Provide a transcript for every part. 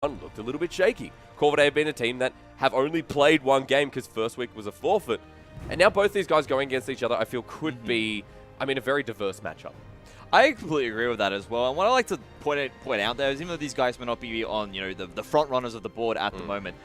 looked a little bit shaky. Corvidae have been a team that have only played one game because first week was a forfeit. And now both these guys going against each other, I feel could be, a very diverse matchup. I completely agree with that as well. And what I like to point out there is even though these guys may not be on, the front runners of the board at the moment,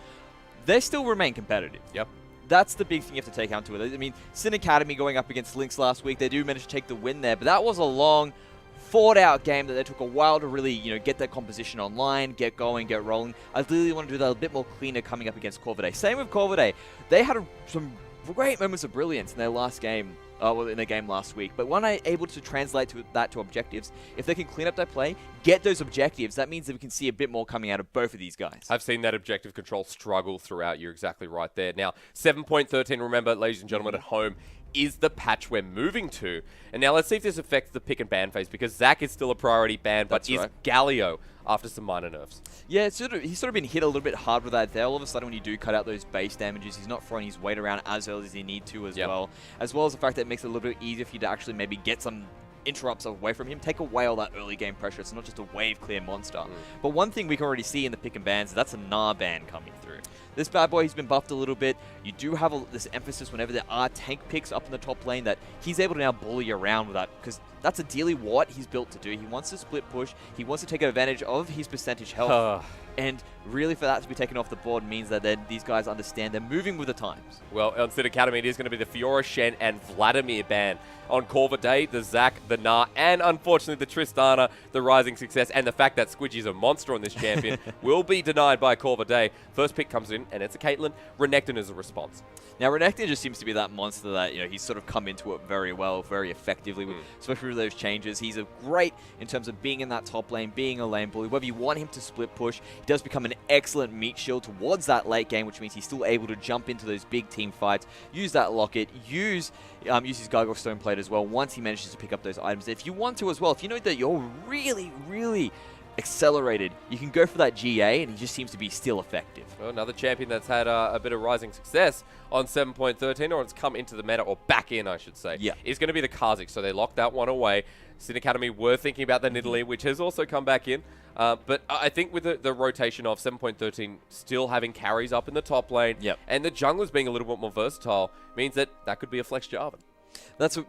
they still remain competitive. Yep. That's the big thing you have to take out to it. I mean, Sin Academy going up against Lynx last week, they do manage to take the win there, but that was a long, fought-out game that they took a while to really, get their composition online, get going, get rolling. I really want to do that a bit more cleaner coming up against Corvidae. Same with Corvidae. They had some great moments of brilliance in their last game. In their game last week, but when I'm able to translate that to objectives, if they can clean up their play, get those objectives, that means that we can see a bit more coming out of both of these guys. I've seen that objective control struggle throughout. You're exactly right there. Now, 7.13, remember, ladies and gentlemen at home, is the patch we're moving to. And now let's see if this affects the pick and ban phase, because Zach is still a priority ban, but is Galio after some minor nerfs? Yeah, he's sort of been hit a little bit hard with that there. All of a sudden, when you do cut out those base damages, he's not throwing his weight around as early as he need to as well. As well as the fact that it makes it a little bit easier for you to actually maybe get some interrupts away from him, take away all that early game pressure. It's not just a wave clear monster. But one thing we can already see in the pick and bans, that's a Gnar ban coming through. This bad boy, he's been buffed a little bit. You do have this emphasis whenever there are tank picks up in the top lane that he's able to now bully around with that, because that's ideally what he's built to do. He wants to split push. He wants to take advantage of his percentage health. And really for that to be taken off the board means that then these guys understand they're moving with the times. Well, on Sin Academy, it is going to be the Fiora, Shen, and Vladimir ban. On Corvidae, the Zac, the Gnar, and unfortunately the Tristana, the Rising Success, and the fact that Squidgy's a monster on this champion will be denied by Corvidae. First pick comes in, and it's a Caitlyn. Renekton is a response. Now, Renekton just seems to be that monster that, he's sort of come into it very well, very effectively, especially with those changes. He's a great in terms of being in that top lane, being a lane bully. Whether you want him to split push, he does become an excellent meat shield towards that late game, which means he's still able to jump into those big team fights, use that locket, use his Gargoyle Stone Plate as well once he manages to pick up those items. If you want to as well, if you know that you're really, really accelerated, you can go for that GA, and he just seems to be still effective. Well, another champion that's had a bit of rising success on 7.13, or it's come into the meta, or back in, I should say, is going to be the Kha'Zix. So they locked that one away. Sin Academy were thinking about the Nidalee, which has also come back in. But I think with the rotation of 7.13 still having carries up in the top lane, and the junglers being a little bit more versatile, means that could be a flex Jarvan.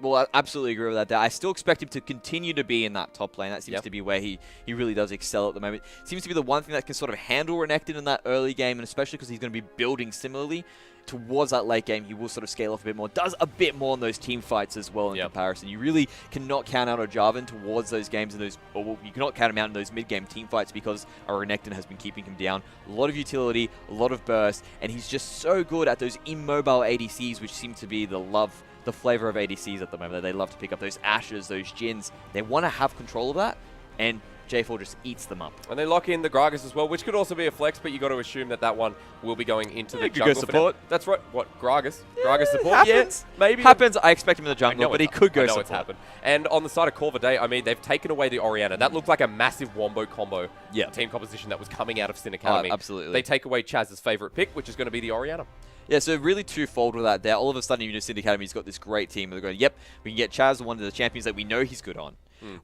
Well, I absolutely agree with that. I still expect him to continue to be in that top lane. That seems to be where he really does excel at the moment. Seems to be the one thing that can sort of handle Renekton in that early game, and especially because he's going to be building similarly towards that late game, he will sort of scale off a bit more. Does a bit more in those team fights as well in comparison. You really cannot count out a Jarvan towards those games, or you cannot count him out in those mid-game team fights because our Renekton has been keeping him down. A lot of utility, a lot of burst, and he's just so good at those immobile ADCs, which seem to be the flavor of ADCs at the moment. They love to pick up those Ashes, those Jins. They want to have control of that, and J4 just eats them up. And they lock in the Gragas as well, which could also be a flex, but you got to assume that one will be going into the jungle. Support. That's right. What, Gragas? Gragas support? Happens. Yeah, maybe. Happens. I expect him in the jungle, but he could go support. It's happened. And on the side of Corvidae, they've taken away the Orianna. That looked like a massive wombo combo team composition that was coming out of Sin Academy. Absolutely. They take away Chaz's favorite pick, which is going to be the Orianna. Yeah, so really twofold with that there. All of a sudden, Sin Academy's got this great team. They're going, yep, we can get Chaz, one of the champions that we know he's good on.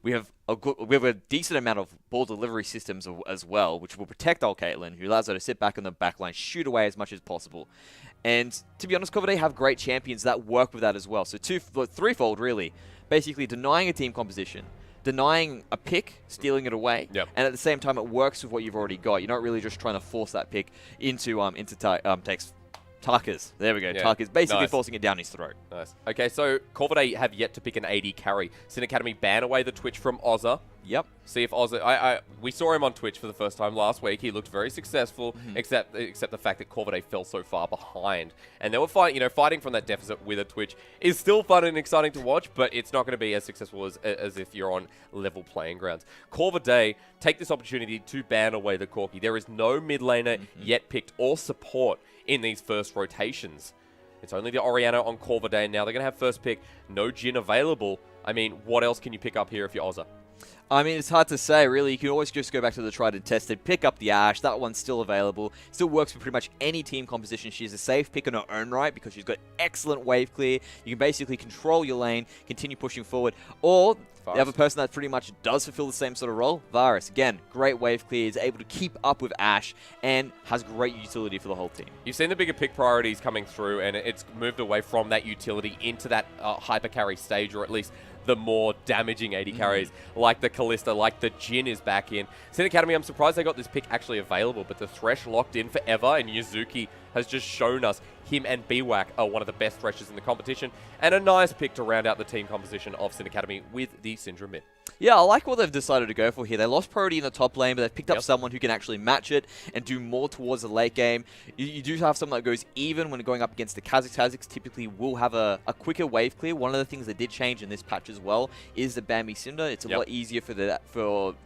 We have a decent amount of ball delivery systems as well, which will protect our Caitlyn, who allows her to sit back on the back line, shoot away as much as possible. And to be honest, Corvidae have great champions that work with that as well. So threefold, really. Basically, denying a team composition, denying a pick, stealing it away, and at the same time, it works with what you've already got. You're not really just trying to force that pick into Tarkas. There we go. Tarkas basically forcing it down his throat. Nice. Okay, so Corvidae have yet to pick an AD carry. Sin Academy ban away the Twitch from Ozza. Yep. See if Ozza... we saw him on Twitch for the first time last week. He looked very successful, except the fact that Corvidae fell so far behind. And they were fighting from that deficit with a Twitch is still fun and exciting to watch, but it's not going to be as successful as if you're on level playing grounds. Corvidae take this opportunity to ban away the Corki. There is no mid laner yet picked or support in these first rotations. It's only the Orianna on Corvidae. Now they're going to have first pick. No Jhin available. What else can you pick up here if you're Ozza? It's hard to say, really. You can always just go back to the tried and tested, pick up the Ashe. That one's still available. Still works for pretty much any team composition. She's a safe pick in her own right because she's got excellent wave clear. You can basically control your lane, continue pushing forward. Or The other person that pretty much does fulfill the same sort of role, Varus. Again, great wave clear, is able to keep up with Ashe, and has great utility for the whole team. You've seen the bigger pick priorities coming through, and it's moved away from that utility into that hyper carry stage, or at least the more damaging AD carries, like the Kalista, like the Jhin is back in. Sin Academy, I'm surprised they got this pick actually available, but the Thresh locked in forever, and Yuzuki has just shown us him and BWAC are one of the best Threshers in the competition, and a nice pick to round out the team composition of Sin Academy with the Syndra mid. Yeah, I like what they've decided to go for here. They lost priority in the top lane, but they've picked up someone who can actually match it and do more towards the late game. You do have someone that goes even when going up against the Kazakhs. Kazakhs typically will have a quicker wave clear. One of the things that did change in this patch as well is the Bambi Cinder. It's a lot easier for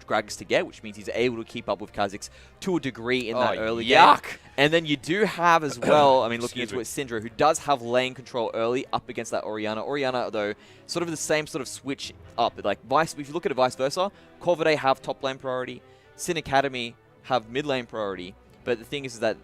Gragas to get, which means he's able to keep up with Kazakhs to a degree in that early game. And then you do have as well, I mean, looking into it, Syndra, who does have lane control early up against that Orianna. Orianna, though, sort of the same sort of switch up. Like, if you look at it vice versa, Corvidae have top lane priority, Sin Academy have mid lane priority. But the thing is that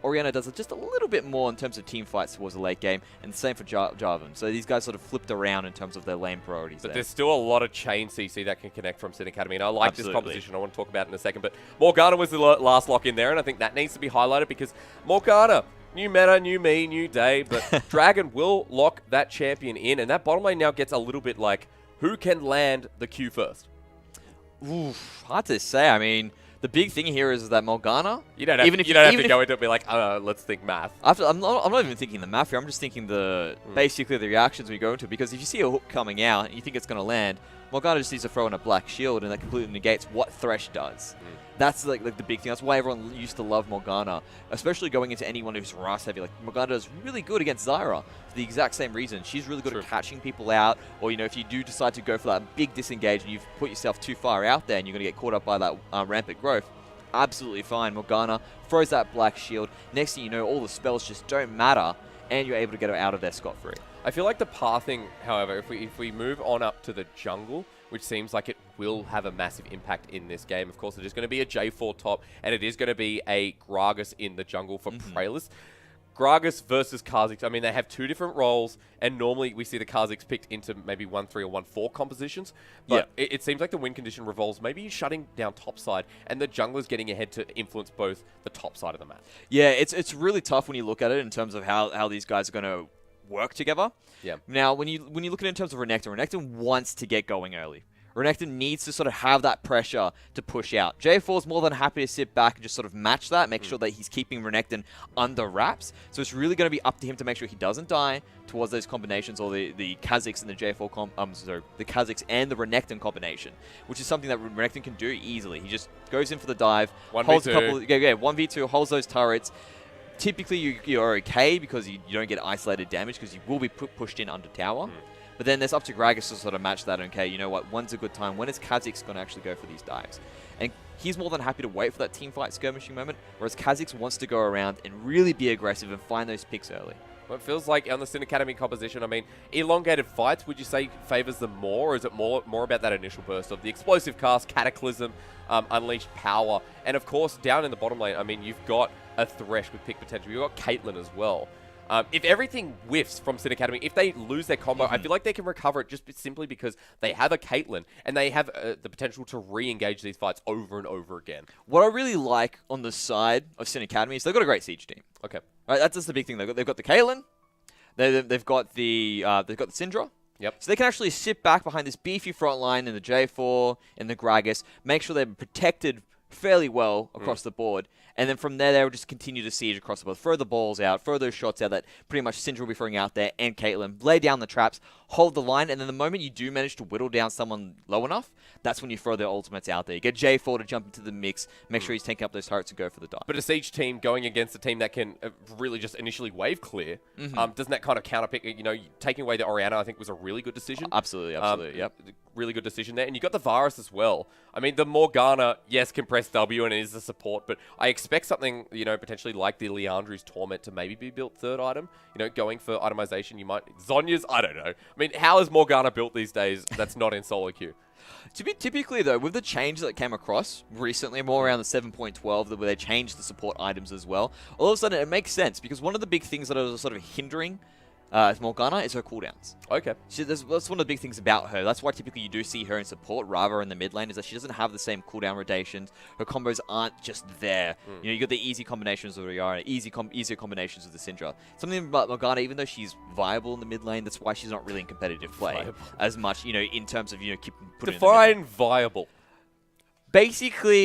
Orianna does just a little bit more in terms of team fights towards the late game, and the same for Jarvan. So these guys sort of flipped around in terms of their lane priorities. But there's still a lot of chain CC that can connect from Sin Academy, and I like this composition. I want to talk about it in a second. But Morgana was the last lock in there, and I think that needs to be highlighted because Morgana, new meta, new me, new day, but Dragon will lock that champion in, and that bottom lane now gets a little bit like, who can land the Q first? Oof, hard to say. I mean, the big thing here is that Morgana... You don't have to go into it and be like, let's think math. I'm not even thinking the math here. I'm just thinking basically the reactions we go into. Because if you see a hook coming out and you think it's going to land, Morgana just needs to throw in a black shield, and that completely negates what Thresh does. That's like the big thing. That's why everyone used to love Morgana, especially going into anyone who's Ras heavy. Like, Morgana is really good against Zyra for the exact same reason. She's really good at catching people out, or, you know, if you do decide to go for that big disengage and you've put yourself too far out there and you're going to get caught up by that rampant growth, absolutely fine. Morgana throws that black shield. Next thing you know, all the spells just don't matter, and you're able to get her out of there scot-free. I feel like the pathing, however, if we move on up to the jungle, which seems like it will have a massive impact in this game. Of course, it is going to be a J4 top, and it is going to be a Gragas in the jungle for Praelis. Gragas versus Kha'Zix, I mean, they have two different roles, and normally we see the Kha'Zix picked into maybe 1-3 or 1-4 compositions, but it seems like the win condition revolves maybe shutting down top side, and the jungler's getting ahead to influence both the top side of the map. Yeah, it's really tough when you look at it in terms of how these guys are going to work together. Yeah. Now, when you look at it in terms of Renekton wants to get going early. Renekton needs to sort of have that pressure to push out. J4 is more than happy to sit back and just sort of match that, make sure that he's keeping Renekton under wraps. So it's really going to be up to him to make sure he doesn't die towards those combinations, or the Kha'Zix and the J4 the Kha'Zix and the Renekton combination, which is something that Renekton can do easily. He just goes in for the dive, holds a couple, 1v2, holds those turrets. Typically, you're okay because you don't get isolated damage because you will be pushed in under tower. But then there's up to Gragas to sort of match that. Okay, you know what? When's a good time? When is Kha'Zix going to actually go for these dives? And he's more than happy to wait for that team fight skirmishing moment, whereas Kha'Zix wants to go around and really be aggressive and find those picks early. Well, it feels like on the Sin Academy composition, I mean, elongated fights, would you say favors them more, or is it more about that initial burst of the explosive cast, Cataclysm, unleashed power, and of course, down in the bottom lane, I mean, you've got a Thresh with pick potential, you've got Caitlyn as well. If everything whiffs from Sin Academy, if they lose their combo, I feel like they can recover it just simply because they have a Caitlyn and they have the potential to re-engage these fights over and over again. What I really like on the side of Sin Academy is they've got a great siege team. Okay, right, that's just the big thing. They've got the Caitlyn, they've got the Syndra. Yep. So they can actually sit back behind this beefy front line in the J4 and the Gragas, make sure they're protected fairly well across the board. And then from there, they will just continue to siege across the board. Throw the balls out, throw those shots out that pretty much Syndra will be throwing out there, and Caitlyn. Lay down the traps, hold the line, and then the moment you do manage to whittle down someone low enough, that's when you throw their ultimates out there. You get J4 to jump into the mix, make sure he's taking up those turrets and go for the dive. But a siege team going against a team that can really just initially wave clear, doesn't that kind of counterpick, you know, taking away the Orianna, I think, was a really good decision. Absolutely, yep. Really good decision there. And you got the Varus as well. I mean, the Morgana, yes, can press W and it is the support, but I expect something, you know, potentially like the Leandri's Torment to maybe be built third item. You know, going for itemization, you might... Zonya's, I don't know. I mean, how is Morgana built these days that's not in solo queue? Typically, though, with the change that came across recently, more around the 7.12, where they changed the support items as well, all of a sudden it makes sense, because one of the big things that was sort of hindering Morgana is her cooldowns. Okay. That's one of the big things about her. That's why typically you do see her in support rather in the mid lane, is that she doesn't have the same cooldown rotations. Her combos aren't just there. You know, you got the easy combinations with Riara, easier combinations with the Syndra. Something about Morgana, even though she's viable in the mid lane, that's why she's not really in competitive play as much, you know, in terms of, you know, keep putting Define viable. Basically,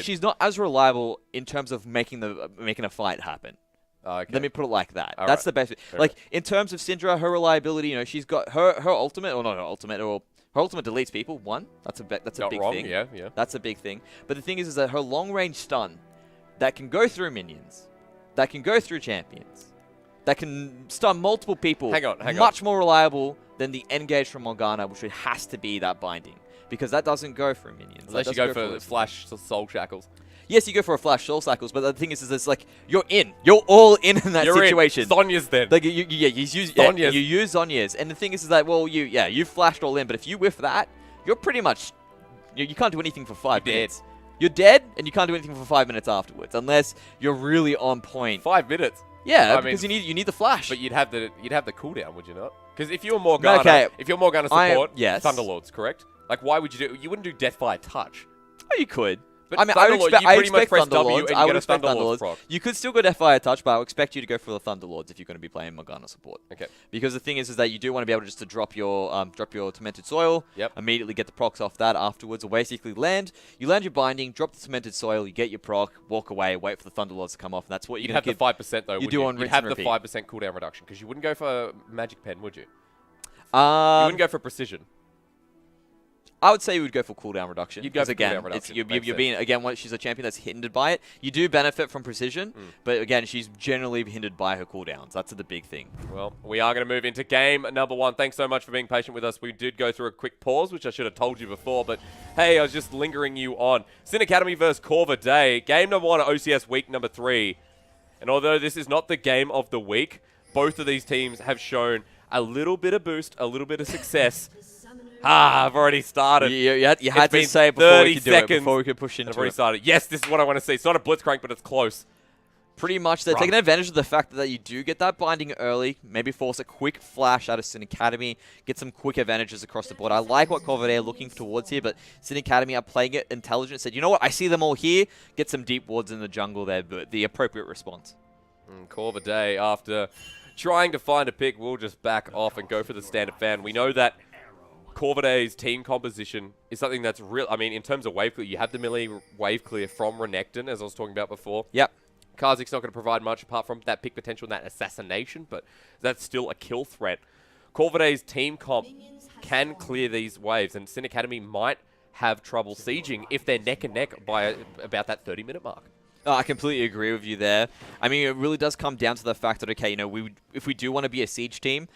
she's not as reliable in terms of making a fight happen. Okay. Let me put it like that. All That's right. the best. Like, in terms of Syndra, her reliability, you know, she's got her ultimate, or not her ultimate, or her ultimate deletes people. One, that's a big thing. Yeah. That's a big thing. But the thing is that her long range stun, that can go through minions, that can go through champions, that can stun multiple people. Hang on. Much more reliable than the engage from Morgana, which has to be that binding, because that doesn't go through minions. Unless you go for flash soul shackles. Yes, you go for a flash soul cycles, but the thing is it's like you're all in that situation. Sonya's then. Like you use Zonya's, and the thing is that you flashed all in, but if you whiff that, you're pretty much you can't do anything for 5 minutes. You're dead, and you can't do anything for 5 minutes afterwards, unless you're really on point. 5 minutes. Yeah, because you need the flash. But you'd have the cooldown, would you not? Because if you're Morgana, support, yes. Thunderlords, correct? Like, why would you do? You wouldn't do Deathfire Touch. Oh, you could. But I mean, I would expect Thunderlords. I would expect Thunderlords. You could still go Deathfire Touch, but I would expect you to go for the Thunderlords if you're going to be playing Morgana support. Okay. Because the thing is that you do want to be able just to drop your Tormented Soil, immediately get the procs off that afterwards, or basically you land your binding, drop the Tormented Soil, you get your proc, walk away, wait for the Thunderlords to come off, and that's what you'd have the 5% though. You do on You'd rinse and have the repeat. 5% cooldown reduction because you wouldn't go for Magic Pen, would you? You You wouldn't go for Precision. I would say you would go for cooldown reduction. You'd go for again, cooldown reduction. You're being, again, she's a champion that's hindered by it. You do benefit from precision, but again, she's generally hindered by her cooldowns. That's the big thing. Well, we are going to move into game number 1. Thanks so much for being patient with us. We did go through a quick pause, which I should have told you before, but hey, I was just lingering you on. Sin Academy versus Corvidae. Game number 1 at OCS week number 3. And although this is not the game of the week, both of these teams have shown a little bit of boost, a little bit of success. I've already started. You had to say it before we could do it, before we could push into it. I've already started. Yes, this is what I want to see. It's not a blitzcrank, but it's close. Pretty much, they're taking advantage of the fact that you do get that binding early, maybe force a quick flash out of Sin Academy, get some quick advantages across the board. I like what Corvidae are looking towards here, but Sin Academy are playing it intelligent, said, you know what, I see them all here, get some deep wards in the jungle there, but the appropriate response. Corvidae, after trying to find a pick, will just back off and go for the standard fan. We know that Corvidae's team composition is something that's real. I mean, in terms of wave clear, you have the melee wave clear from Renekton, as I was talking about before. Yep. Kazik's not going to provide much apart from that pick potential and that assassination, but that's still a kill threat. Corvidae's team comp can clear these waves, and Sin Academy might have trouble sieging if they're neck and neck by about that 30-minute mark. Oh, I completely agree with you there. I mean, it really does come down to the fact that, okay, you know, if we do want to be a siege team,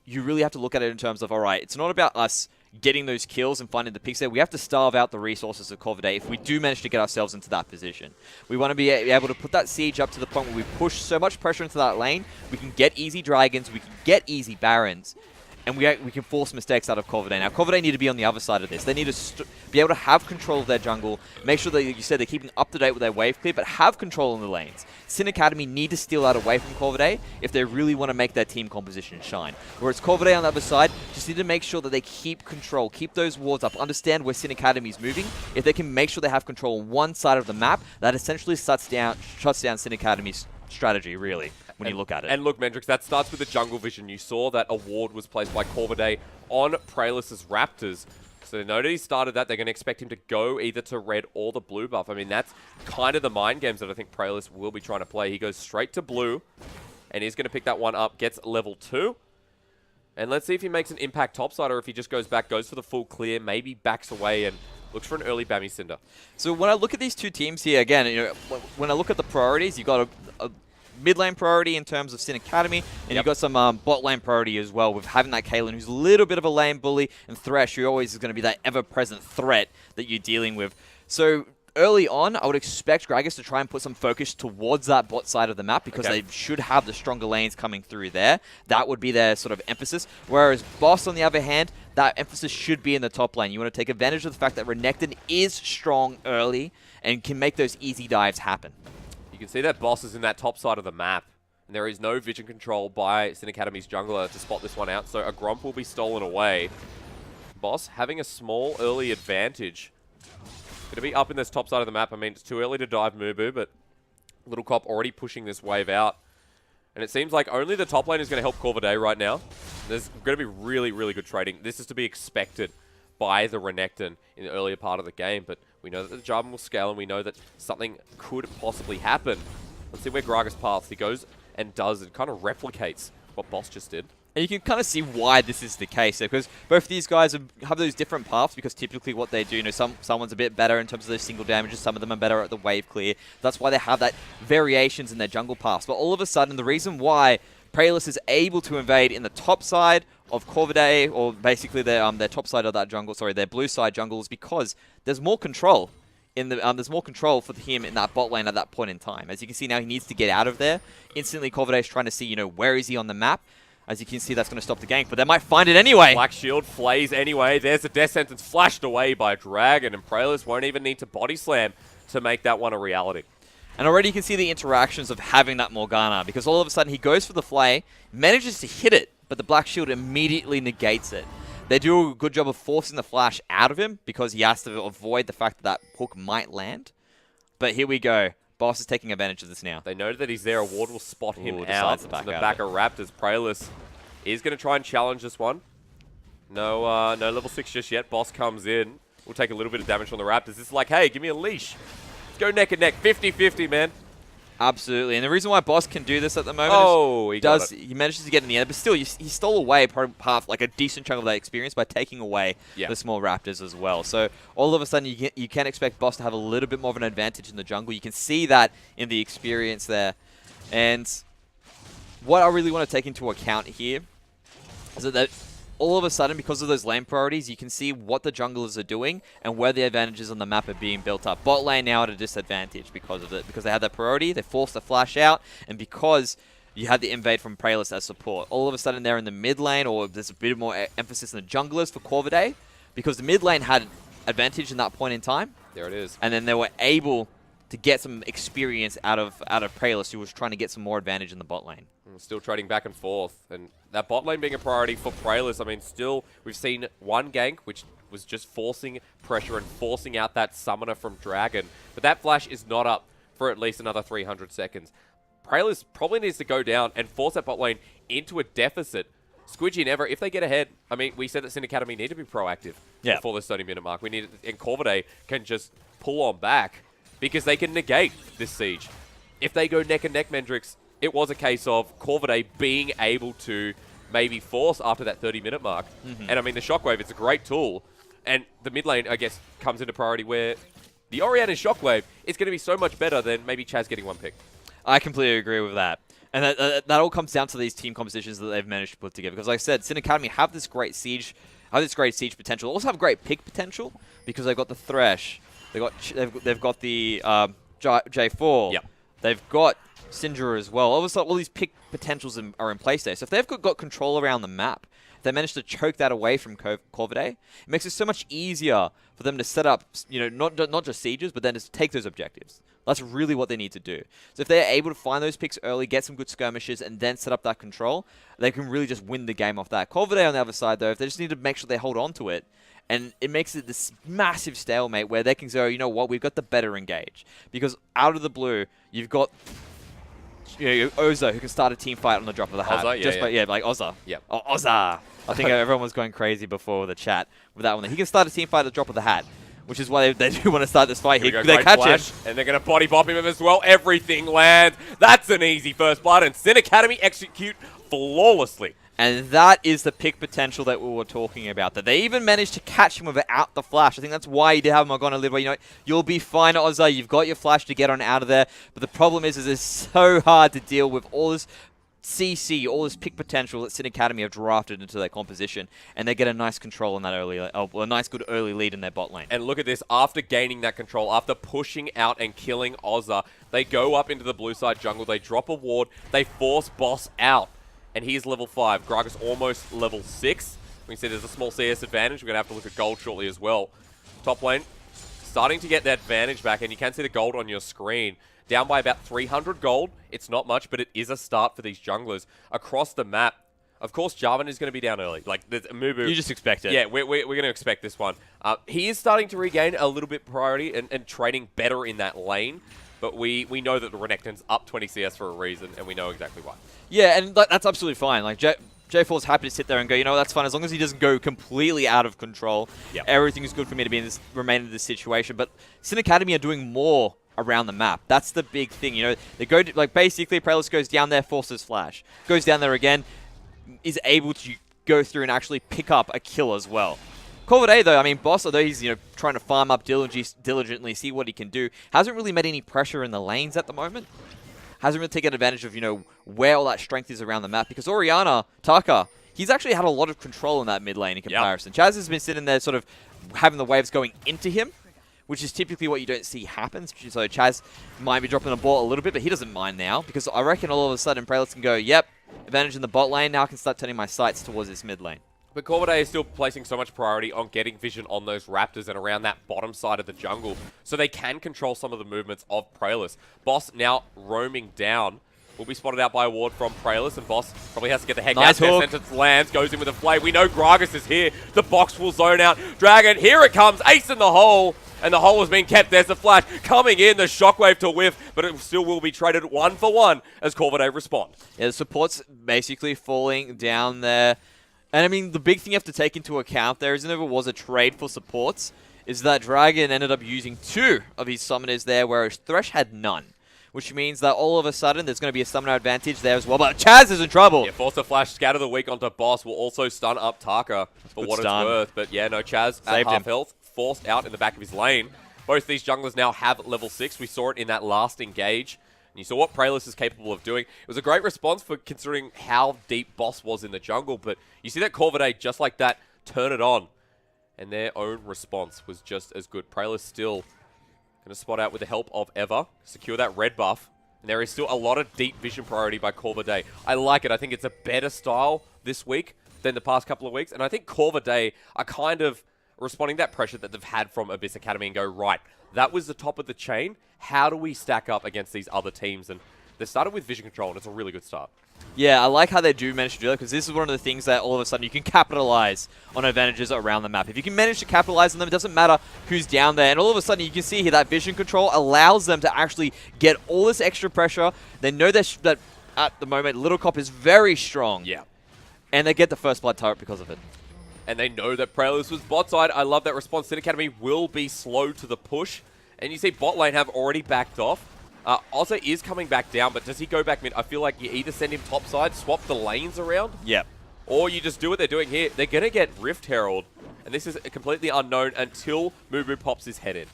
you really have to look at it in terms of, all right, it's not about us getting those kills and finding the picks there. We have to starve out the resources of Corvidae if we do manage to get ourselves into that position. We want to be able to put that siege up to the point where we push so much pressure into that lane, we can get easy dragons, we can get easy barons, and we can force mistakes out of Corvidae. Now, Corvidae need to be on the other side of this. They need to be able to have control of their jungle, make sure that, you said, they're keeping up to date with their wave clear, but have control in the lanes. Sin Academy need to steal that away from Corvidae if they really want to make their team composition shine. Whereas Corvidae on the other side just need to make sure that they keep control, keep those wards up, understand where Sin Academy is moving. If they can make sure they have control on one side of the map, that essentially shuts down Sin Academy's strategy, really, when you look at it. And look, Mendrix, that starts with the jungle vision. You saw that a ward was placed by Corvidae on Praelis' Raptors. So they know that he started that. They're going to expect him to go either to red or the blue buff. I mean, that's kind of the mind games that I think Praelis will be trying to play. He goes straight to blue, and he's going to pick that one up, gets level 2. And let's see if he makes an impact topside or if he just goes back, goes for the full clear, maybe backs away and looks for an early Bammy Cinder. So when I look at these two teams here, again, you know, when I look at the priorities, you've got a mid lane priority in terms of Sin Academy, and you've got some bot lane priority as well with having that Caitlyn, who's a little bit of a lane bully, and Thresh, who always is going to be that ever-present threat that you're dealing with. So early on, I would expect Gragas to try and put some focus towards that bot side of the map because they should have the stronger lanes coming through there. That would be their sort of emphasis. Whereas Boss, on the other hand, that emphasis should be in the top lane. You want to take advantage of the fact that Renekton is strong early and can make those easy dives happen. You can see that Boss is in that top side of the map. And there is no vision control by Sin Academy's jungler to spot this one out, so a Gromp will be stolen away. Boss having a small early advantage. Going to be up in this top side of the map. I mean, it's too early to dive Mubu, but Little Cop already pushing this wave out. And it seems like only the top lane is going to help Corvidae right now. There's going to be really, really good trading. This is to be expected by the Renekton in the earlier part of the game, but we know that the Jarvan will scale, and we know that something could possibly happen. Let's see where Gragas paths. He goes and does and kind of replicates what Boss just did. And you can kind of see why this is the case, because both these guys have those different paths, because typically what they do, you know, someone's a bit better in terms of those single damages, some of them are better at the wave clear. That's why they have that variations in their jungle paths. But all of a sudden, the reason why Praelis is able to invade in the top side of Corvidae, or basically their top side of that jungle, sorry, their blue side jungle, is because there's more control. There's more control for him in that bot lane at that point in time. As you can see now, he needs to get out of there. Instantly, Corvidae is trying to see, you know, where is he on the map. As you can see, that's going to stop the gank, but they might find it anyway. Black Shield flays anyway. There's a death sentence flashed away by Dragon, and Praelis won't even need to body slam to make that one a reality. And already you can see the interactions of having that Morgana, because all of a sudden he goes for the flay, manages to hit it, but the Black Shield immediately negates it. They do a good job of forcing the flash out of him, because he has to avoid the fact that that hook might land. But here we go. Boss is taking advantage of this now. They know that he's there. A ward will spot him out. Decides to back the back of Raptors. Praelis is going to try and challenge this one. No level 6 just yet. Boss comes in. We'll take a little bit of damage from the Raptors. This is like, hey, give me a leash. Let's go neck and neck. 50-50, man. Absolutely. And the reason why Boss can do this at the moment is he manages to get in the end, but still, he stole away probably half, like a decent chunk of that experience by taking away the small Raptors as well. So all of a sudden, you can expect Boss to have a little bit more of an advantage in the jungle. You can see that in the experience there. And what I really want to take into account here is that all of a sudden, because of those lane priorities, you can see what the junglers are doing and where the advantages on the map are being built up. Bot lane now at a disadvantage because of it, because they had that priority, they forced the flash out, and because you had the invade from Praelis as support. All of a sudden, they're in the mid lane, or there's a bit more emphasis on the junglers for Corvidae, because the mid lane had advantage in that point in time. There it is. And then they were able to get some experience out of Praelis, who was trying to get some more advantage in the bot lane. Still trading back and forth. And that bot lane being a priority for Praelis, I mean, still, we've seen one gank, which was just forcing pressure and forcing out that summoner from Dragon. But that flash is not up for at least another 300 seconds. Praelis probably needs to go down and force that bot lane into a deficit. Squidgy never, if they get ahead, I mean, we said that Sin Academy need to be proactive before the 30-minute mark. We need, and Corvidae can just pull on back because they can negate this siege. If they go neck and neck, Mendrix, it was a case of Corvidae being able to maybe force after that 30-minute mark. And I mean, the Shockwave, it's a great tool. And the mid lane, I guess, comes into priority where the Orianna Shockwave is going to be so much better than maybe Chaz getting one pick. I completely agree with that. And that all comes down to these team compositions that they've managed to put together. Because like I said, Sin Academy have this great siege potential. Also have great pick potential because they've got the Thresh. They've got the J4. Yep. They've got Syndra as well. Obviously, all these pick potentials are in place there. So if they've got control around the map, if they manage to choke that away from Corvidae, it makes it so much easier for them to set up, you know, not just sieges, but then just take those objectives. That's really what they need to do. So if they're able to find those picks early, get some good skirmishes, and then set up that control, they can really just win the game off that. Corvidae on the other side, though, if they just need to make sure they hold on to it, and it makes it this massive stalemate where they can go, you know what, we've got the better engage. Because out of the blue, you've got Oza, who can start a team fight on the drop of the hat. Oza, like Oza. Yep. Oh, Oza. I think everyone was going crazy before the chat with that one. He can start a team fight at the drop of the hat, which is why they do want to start this fight. They catch him. And they're going to body bop him as well. Everything lands. That's an easy first blood, and Sin Academy execute flawlessly. And that is the pick potential that we were talking about. That they even managed to catch him without the flash. I think that's why you did have Morgana live. You know, you'll be fine, Ozza. You've got your flash to get on out of there. But the problem is it's so hard to deal with all this CC, all this pick potential that Sin Academy have drafted into their composition, and they get a nice control on that a nice good early lead in their bot lane. And look at this, after gaining that control, after pushing out and killing Ozza, they go up into the blue side jungle, they drop a ward, they force Boss out, and he's level 5. Gragas almost level 6. We can see there's a small CS advantage. We're going to have to look at gold shortly as well. Top lane starting to get that advantage back, and you can see the gold on your screen. down by about 300 gold. It's not much, but it is a start for these junglers across the map. Of course, Jarvan is going to be down early. Like, there's Mubu. You just expect it. Yeah, we're going to expect this one. He is starting to regain a little bit priority and trading better in that lane. But we know that the Renekton's up 20 CS for a reason, and we know exactly why. Yeah, and that's absolutely fine. Like, J4's happy to sit there and go, you know, that's fine. As long as he doesn't go completely out of control, everything's good for me to be in this, remain in this situation. But Sin Academy are doing more around the map. That's the big thing. You know, they go to, like, basically, Prellis goes down there, forces flash. Goes down there again, is able to go through and actually pick up a kill as well. Corvidae, though, I mean, Boss, although he's, you know, trying to farm up diligently, see what he can do, hasn't really made any pressure in the lanes at the moment. Hasn't really taken advantage of, you know, where all that strength is around the map. Because Orianna, Taka, he's actually had a lot of control in that mid lane in comparison. Chaz has been sitting there sort of having the waves going into him, which is typically what you don't see happen. So Chaz might be dropping the ball a little bit, but he doesn't mind now. Because I reckon all of a sudden, Prellis can go, yep, advantage in the bot lane, now I can start turning my sights towards this mid lane. But Corvidae is still placing so much priority on getting vision on those Raptors and around that bottom side of the jungle, so they can control some of the movements of Prellis. Boss now roaming down. Will be spotted out by a ward from Prellis, and Boss probably has to get the heck out there. Sentence lands, goes in with a flame. We know Gragas is here. The box will zone out. Dragon, here it comes. Ace in the hole. And the hole has been kept. There's the flash coming in. The shockwave to whiff, but it still will be traded 1-for-1 as Corvidae respond. Yeah, the support's basically falling down there. And I mean, the big thing you have to take into account there is there was a trade for supports, is that Dragon ended up using 2 of his summoners there, whereas Thresh had none. Which means that all of a sudden there's going to be a summoner advantage there as well. But Chaz is in trouble. Yeah, force a flash, scatter the weak onto Boss, will also stun up Taka for what it's worth. But yeah, no, Chaz at half health, forced out in the back of his lane. Both these junglers now have level 6. We saw it in that last engage. And you saw what Prellis is capable of doing. It was a great response for considering how deep Boss was in the jungle. But you see that Corvidae, just like that, turn it on. And their own response was just as good. Prellis still going to spot out with the help of Eva, secure that red buff. And there is still a lot of deep vision priority by Corvidae. I like it. I think it's a better style this week than the past couple of weeks. And I think Corvidae are kind of responding to that pressure that they've had from Abyss Academy and go, right, that was the top of the chain. How do we stack up against these other teams? And they started with vision control, and it's a really good start. Yeah, I like how they do manage to do that, because this is one of the things that all of a sudden you can capitalize on advantages around the map. If you can manage to capitalize on them, it doesn't matter who's down there. And all of a sudden you can see here that vision control allows them to actually get all this extra pressure. They know that at the moment, Little Cop is very strong. Yeah. And they get the first blood turret because of it. And they know that Prellis was bot side. I love that response. Sin Academy will be slow to the push. And you see bot lane have already backed off. Also is coming back down, but does he go back mid? I feel like you either send him top side, swap the lanes around. Yep. Or you just do what they're doing here. They're going to get Rift Herald. And this is completely unknown until Mumu pops his head in.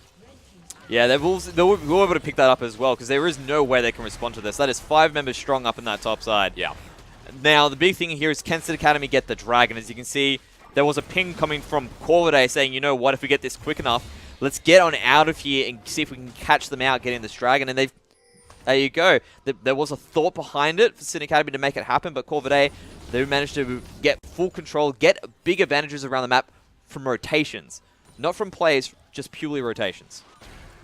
Yeah, they will be able to pick that up as well, because there is no way they can respond to this. That is 5 members strong up in that top side. Yeah. Now, the big thing here is can Sin Academy get the Dragon? As you can see, there was a ping coming from Corvidae saying, you know what, if we get this quick enough, let's get on out of here and see if we can catch them out getting this Dragon. And there you go. There was a thought behind it for Sin Academy to make it happen, but Corvidae, they managed to get full control, get big advantages around the map from rotations. Not from plays, just purely rotations.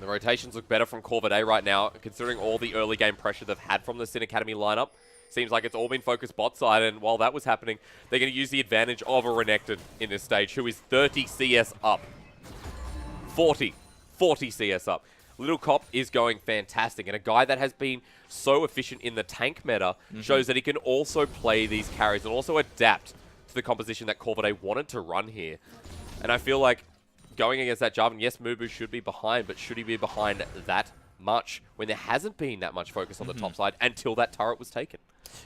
The rotations look better from Corvidae right now, considering all the early game pressure they've had from the Sin Academy lineup. Seems like it's all been focused bot side, and while that was happening, they're going to use the advantage of a Renekton in this stage, who is 30 CS up. 40 CS up. Little Cop is going fantastic, and a guy that has been so efficient in the tank meta shows that he can also play these carries and also adapt to the composition that Corvidae wanted to run here. And I feel like going against that Jarvan, yes, Mubu should be behind, but should he be behind that much when there hasn't been that much focus on the top side until that turret was taken?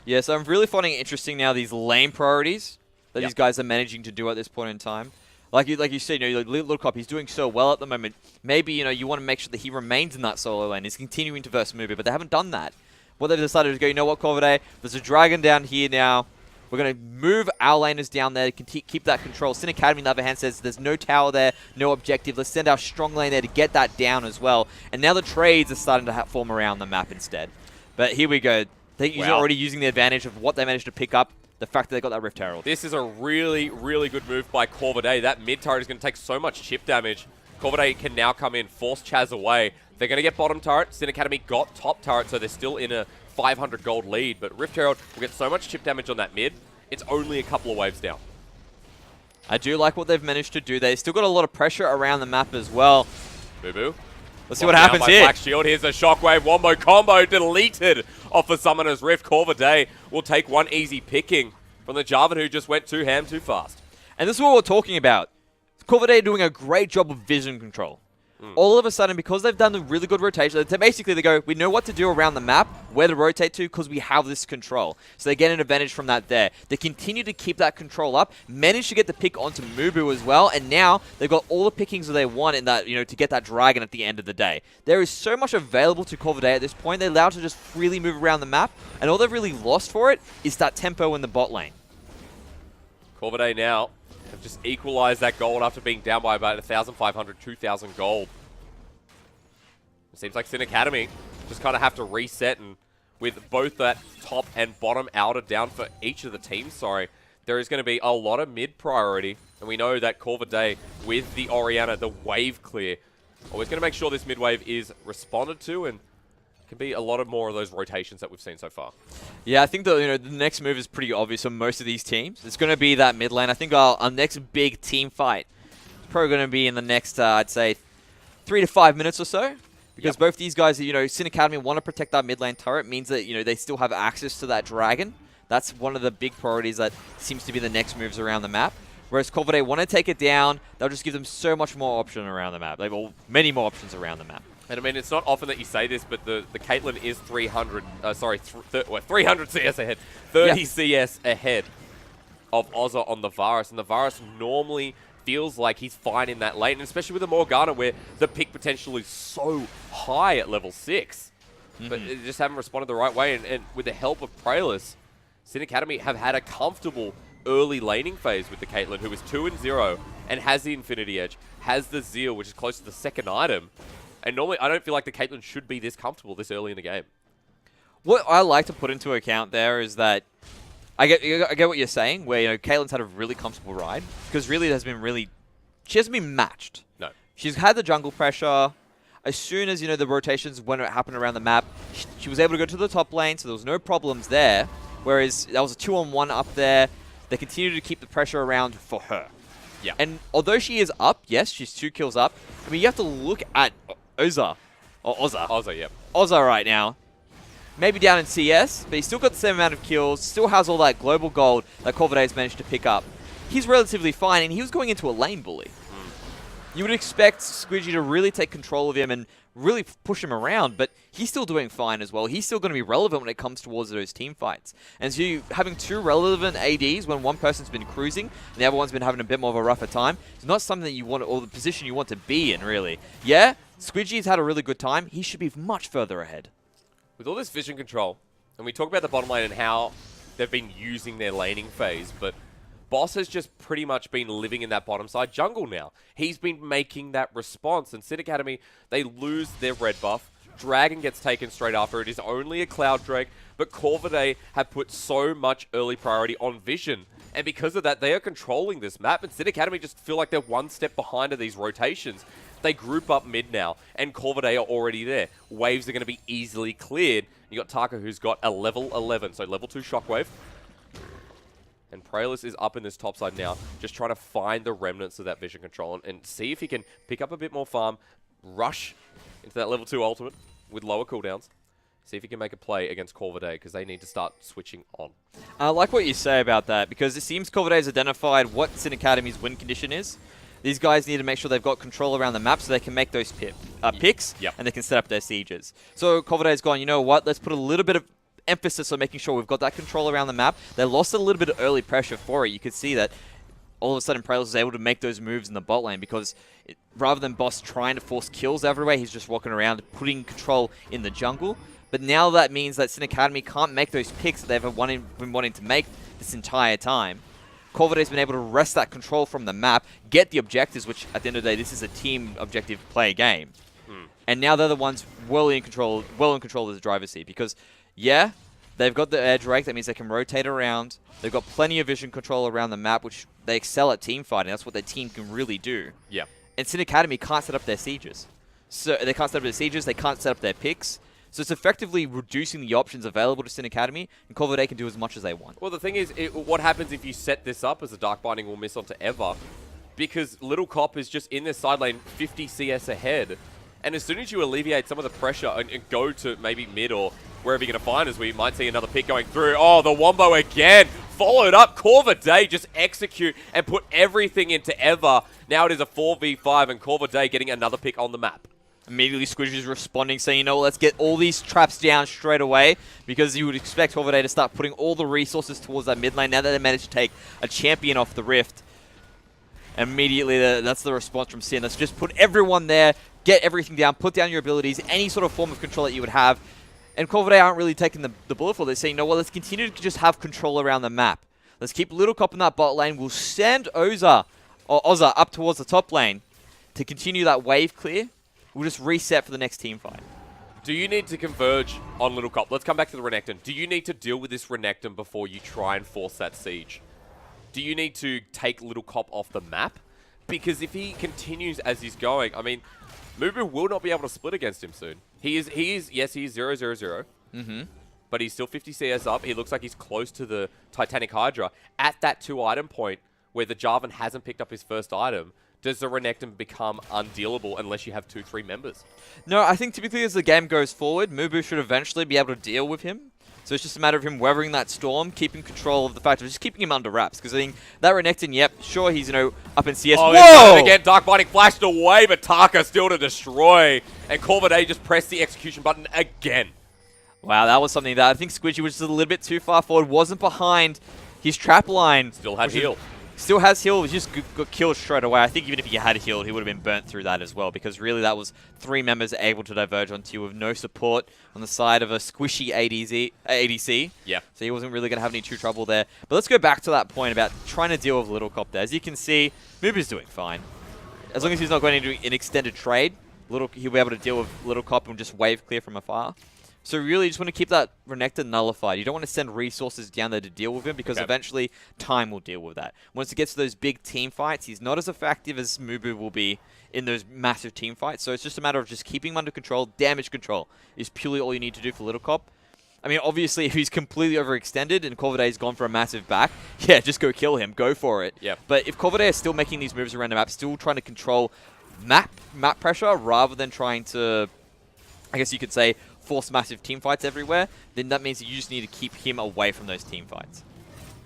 Yeah, so I'm really finding it interesting now, these lane priorities that these guys are managing to do at this point in time. Like you said, you know, Little Cop, he's doing so well at the moment. Maybe, you know, you want to make sure that he remains in that solo lane. He's continuing to verse Mubu, but they haven't done that. What they've decided is go, you know what, Corvidae, there's a Dragon down here now. We're going to move our laners down there, keep that control. Sin Academy, on the other hand, says there's no tower there, no objective. Let's send our strong lane there to get that down as well. And now the trades are starting to form around the map instead. But here we go. They're already using the advantage of what they managed to pick up. The fact that they got that Rift Herald. This is a really, really good move by Corvidae. That mid turret is going to take so much chip damage. Corvidae can now come in, force Chaz away. They're going to get bottom turret. Sin Academy got top turret, so they're still in a 500 gold lead. But Rift Herald will get so much chip damage on that mid, it's only a couple of waves down. I do like what they've managed to do. They still got a lot of pressure around the map as well. Boo-boo. Let's see what happens here. Black Shield. Here's a Shockwave wombo combo deleted off the Summoner's Rift. Corvidae will take one easy picking from the Jarvan who just went too ham too fast. And this is what we're talking about. Corvidae doing a great job of vision control. All of a sudden, because they've done a really good rotation, basically they go, we know what to do around the map, where to rotate to, because we have this control. So they get an advantage from that there. They continue to keep that control up, manage to get the pick onto Mubu as well, and now they've got all the pickings that they want in that, to get that dragon at the end of the day. There is so much available to Corvidae at this point. They're allowed to just freely move around the map, and all they've really lost for it is that tempo in the bot lane. Corvidae now have just equalized that gold after being down by about 1,500, 2,000 gold. It seems like Sin Academy just kind of have to reset, and with both that top and bottom outer down for each of the teams, there is going to be a lot of mid priority. And we know that Corvidae with the Orianna, the wave clear, always going to make sure this mid wave is responded to, and can be a lot of more of those rotations that we've seen so far. Yeah, I think the next move is pretty obvious for most of these teams. It's going to be that mid lane. I think our next big team fight is probably going to be in the next, I'd say, 3 to 5 minutes or so. Because both these guys, Sin Academy want to protect that mid lane turret. Means that, they still have access to that dragon. That's one of the big priorities that seems to be the next moves around the map. Whereas Corvidae want to take it down. They'll just give them so much more option around the map. They have many more options around the map. And I mean, it's not often that you say this, but the Caitlyn is 300 CS ahead. 30 CS ahead of Ozza on the Varus. And the Varus normally feels like he's fine in that lane, and especially with the Morgana where the pick potential is so high at level 6. But they just haven't responded the right way. And with the help of Praelis, Sin Academy have had a comfortable early laning phase with the Caitlyn, who is 2-0 and has the Infinity Edge, has the Zeal, which is close to the second item. And normally, I don't feel like the Caitlyn should be this comfortable this early in the game. What I like to put into account there is that I get what you're saying, where Caitlyn's had a really comfortable ride, because really she hasn't been matched. No, she's had the jungle pressure. As soon as the rotations when it happened around the map, she was able to go to the top lane, so there was no problems there. Whereas that was a 2-on-1 up there. They continue to keep the pressure around for her. Yeah, and although she is up, yes, she's 2 kills up. I mean, you have to look at Ozza. Ozza, yep. Ozza right now. Maybe down in CS, but he's still got the same amount of kills, still has all that global gold that Corvidae's managed to pick up. He's relatively fine, and he was going into a lane bully. You would expect Squidgy to really take control of him and really push him around, but he's still doing fine as well. He's still going to be relevant when it comes towards those team fights. And so you having 2 relevant ADs when one person's been cruising and the other one's been having a bit more of a rougher time, it's not something that you want, or the position you want to be in, really. Yeah, Squidgy's had a really good time. He should be much further ahead. With all this vision control, and we talk about the bottom lane and how they've been using their laning phase, but Boss has just pretty much been living in that bottom side jungle now. He's been making that response, and Sin Academy, they lose their red buff. Dragon gets taken straight after. It is only a Cloud Drake, but Corvidae have put so much early priority on vision. And because of that, they are controlling this map, and Sin Academy just feel like they're one step behind of these rotations. They group up mid now, and Corvidae are already there. Waves are going to be easily cleared. You got Taka, who's got a level 11, so level 2 Shockwave. And Praelis is up in this top side now, just trying to find the remnants of that vision control and see if he can pick up a bit more farm, rush into that level 2 ultimate with lower cooldowns. See if he can make a play against Corvidae, because they need to start switching on. I like what you say about that, because it seems Corvidae has identified what Sin Academy's win condition is. These guys need to make sure they've got control around the map so they can make those picks, and they can set up their sieges. So Corvidae's gone, you know what, let's put a little bit of emphasis on making sure we've got that control around the map. They lost a little bit of early pressure for it. You could see that all of a sudden Praelis was able to make those moves in the bot lane, because rather than Boss trying to force kills everywhere, he's just walking around putting control in the jungle. But now that means that Sin Academy can't make those picks that they've been wanting to make this entire time. Corvidae's been able to wrest that control from the map, get the objectives, which at the end of the day, this is a team objective play game. And now they're the ones well in control of the driver's seat, because yeah, they've got the air Drake. That means they can rotate around. They've got plenty of vision control around the map, which they excel at team fighting. That's what their team can really do. Yeah. and Sin Academy can't set up their sieges. So they can't set up their sieges, they can't set up their picks. So it's effectively reducing the options available to Sin Academy, and Corvidae can do as much as they want. Well, the thing is, what happens if you set this up as a Dark Binding will miss onto Ever? Because Little Cop is just in this side lane 50 CS ahead. And as soon as you alleviate some of the pressure and go to maybe mid or wherever you're going to find us, we might see another pick going through. Oh, the Wombo again. Followed up. Corvidae just execute and put everything into Ever. Now it is a 4v5 and Corvidae getting another pick on the map. Immediately Squidgy's responding, saying, you know what, let's get all these traps down straight away, because you would expect Corvidae to start putting all the resources towards that mid lane now that they managed to take a champion off the Rift. Immediately, that's the response from Sin. Let's just put everyone there, get everything down, put down your abilities, any sort of form of control that you would have. And Corvidae aren't really taking the bullet for it. They're saying, no, well, let's continue to just have control around the map. Let's keep Little Cop in that bot lane. We'll send Ozza up towards the top lane to continue that wave clear. We'll just reset for the next team fight. Do you need to converge on Little Cop? Let's come back to the Renekton. Do you need to deal with this Renekton before you try and force that siege? Do you need to take Little Cop off the map? Because if he continues as he's going, I mean, Mubu will not be able to split against him soon. Yes, he is 0-0-0. But he's still 50 CS up. He looks like he's close to the Titanic Hydra. At that 2-item point, where the Jarvan hasn't picked up his first item, does the Renekton become undealable unless you have 2-3 members? No, I think typically as the game goes forward, Mubu should eventually be able to deal with him. So it's just a matter of him weathering that storm, keeping control of the fact of just keeping him under wraps. Because I think that Renekton, yep, sure, he's, up in CS. Oh, whoa! Again, Dark Binding flashed away, but Taka still to destroy. And Corvidae just pressed the execution button again. Wow, that was something that I think Squidgy was just a little bit too far forward, wasn't behind his trap line. Still had heal. Still has heal, was just got killed straight away. I think even if he had healed, he would have been burnt through that as well, because really that was 3 members able to diverge onto you with no support on the side of a squishy ADC. Yeah. So he wasn't really going to have any true trouble there. But let's go back to that point about trying to deal with Little Cop there. As you can see, Mubu's doing fine. As long as he's not going into an extended trade, he'll be able to deal with Little Cop and just wave clear from afar. So really, you just want to keep that Renekton nullified. You don't want to send resources down there to deal with him, because eventually time will deal with that. Once it gets to those big team fights, he's not as effective as Mubu will be in those massive team fights. So it's just a matter of just keeping him under control. Damage control is purely all you need to do for Little Cop. I mean, obviously, if he's completely overextended and Corvidae's gone for a massive back, yeah, just go kill him. Go for it. Yep. But if Corvidae is still making these moves around the map, still trying to control map pressure rather than trying to, I guess you could say, force massive team fights everywhere, then that means that you just need to keep him away from those team fights.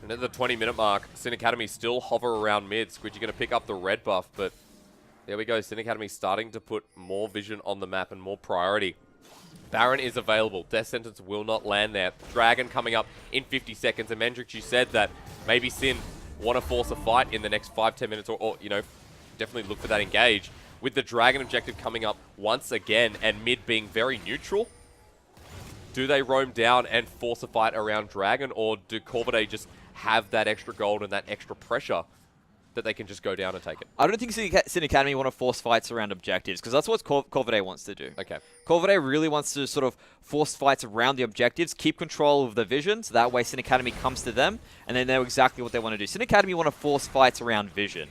And at the 20-minute mark, Sin Academy still hover around mid. Squidgy going to pick up the red buff, but there we go. Sin Academy starting to put more vision on the map and more priority. Baron is available. Death Sentence will not land there. Dragon coming up in 50 seconds. And Mendrix, you said that maybe Sin want to force a fight in the next 5-10 minutes or definitely look for that engage. With the Dragon objective coming up once again and mid being very neutral, do they roam down and force a fight around Dragon, or do Corvidae just have that extra gold and that extra pressure that they can just go down and take it? I don't think Sin Academy want to force fights around objectives, because that's what Corvidae wants to do. Okay. Corvidae really wants to sort of force fights around the objectives, keep control of the vision, so that way Sin Academy comes to them, and they know exactly what they want to do. Sin Academy want to force fights around vision,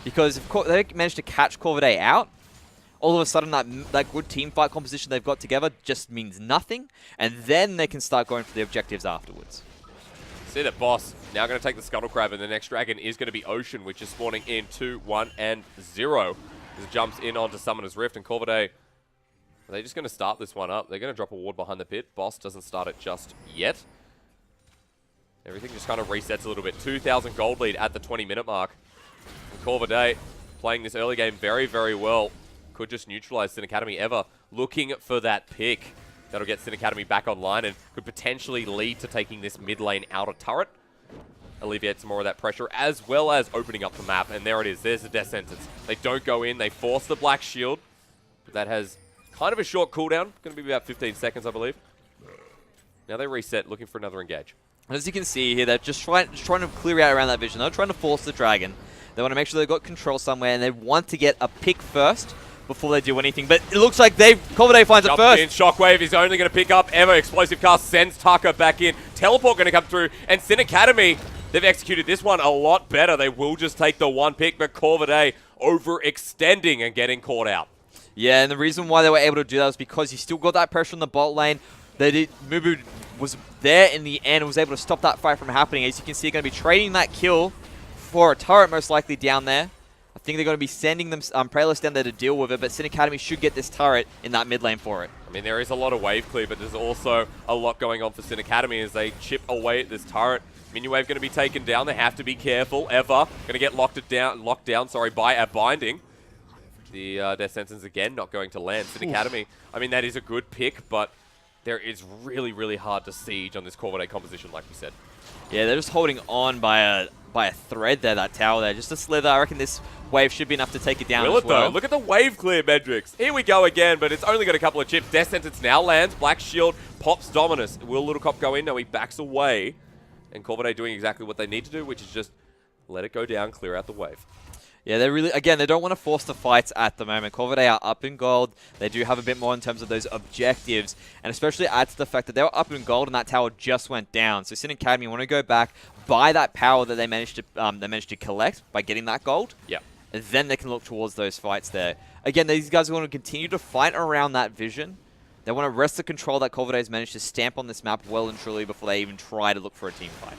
because if they manage to catch Corvidae out, all of a sudden that good team fight composition they've got together just means nothing, and then they can start going for the objectives afterwards. See that boss now going to take the Scuttle Crab, and the next dragon is going to be Ocean, which is spawning in 2, 1, and 0. As it jumps in onto Summoner's Rift, and Corvidae, are they just going to start this one up? They're going to drop a ward behind the pit. Boss doesn't start it just yet. Everything just kind of resets a little bit. 2,000 gold lead at the 20-minute mark. And Corvidae playing this early game very, very well. Could just neutralize Sin Academy ever. Looking for that pick. That'll get Sin Academy back online and could potentially lead to taking this mid lane outer turret. Alleviate some more of that pressure, as well as opening up the map. And there it is. There's the Death Sentence. They don't go in. They force the Black Shield. But that has kind of a short cooldown. Going to be about 15 seconds, I believe. Now they reset, looking for another engage. As you can see here, they're just trying to clear out around that vision. They're trying to force the Dragon. They want to make sure they've got control somewhere, and they want to get a pick first before they do anything. But it looks like Corvidae finds it first. In, Shockwave is only going to pick up Ever. Explosive Cast sends Taka back in. Teleport going to come through. And Sin Academy, they've executed this one a lot better. They will just take the one pick, but Corvidae overextending and getting caught out. Yeah, and the reason why they were able to do that was because you still got that pressure on the bot lane. Mubu was there in the end and was able to stop that fight from happening. As you can see, they're going to be trading that kill for a turret most likely down there. I think they're going to be sending them Prayerless down there to deal with it, but Sin Academy should get this turret in that mid lane for it. I mean, there is a lot of wave clear, but there's also a lot going on for Sin Academy as they chip away at this turret. Minion wave going to be taken down. They have to be careful. Eva going to get locked down by a binding. The Death Sentence again not going to land. Sin Academy, I mean, that is a good pick, but there is really, really hard to siege on this Corvidae composition, like we said. Yeah, they're just holding on by a thread there, that tower there. Just a slither. I reckon this wave should be enough to take it down Will as well. Though? Look at the wave clear, Medrix. Here we go again, but it's only got a couple of chips. Death Sentence now lands. Black Shield pops Dominus. Will Little Cop go in? No, he backs away. And Corvidae doing exactly what they need to do, which is just let it go down, clear out the wave. Yeah, they don't want to force the fights at the moment. Corvidae are up in gold. They do have a bit more in terms of those objectives, and especially adds to the fact that they were up in gold and that tower just went down. So Sin Academy want to go back, buy that power that they managed to collect by getting that gold. Yeah. And then they can look towards those fights there. Again, these guys want to continue to fight around that vision. They want to wrest the control that Corvidae has managed to stamp on this map well and truly before they even try to look for a team fight.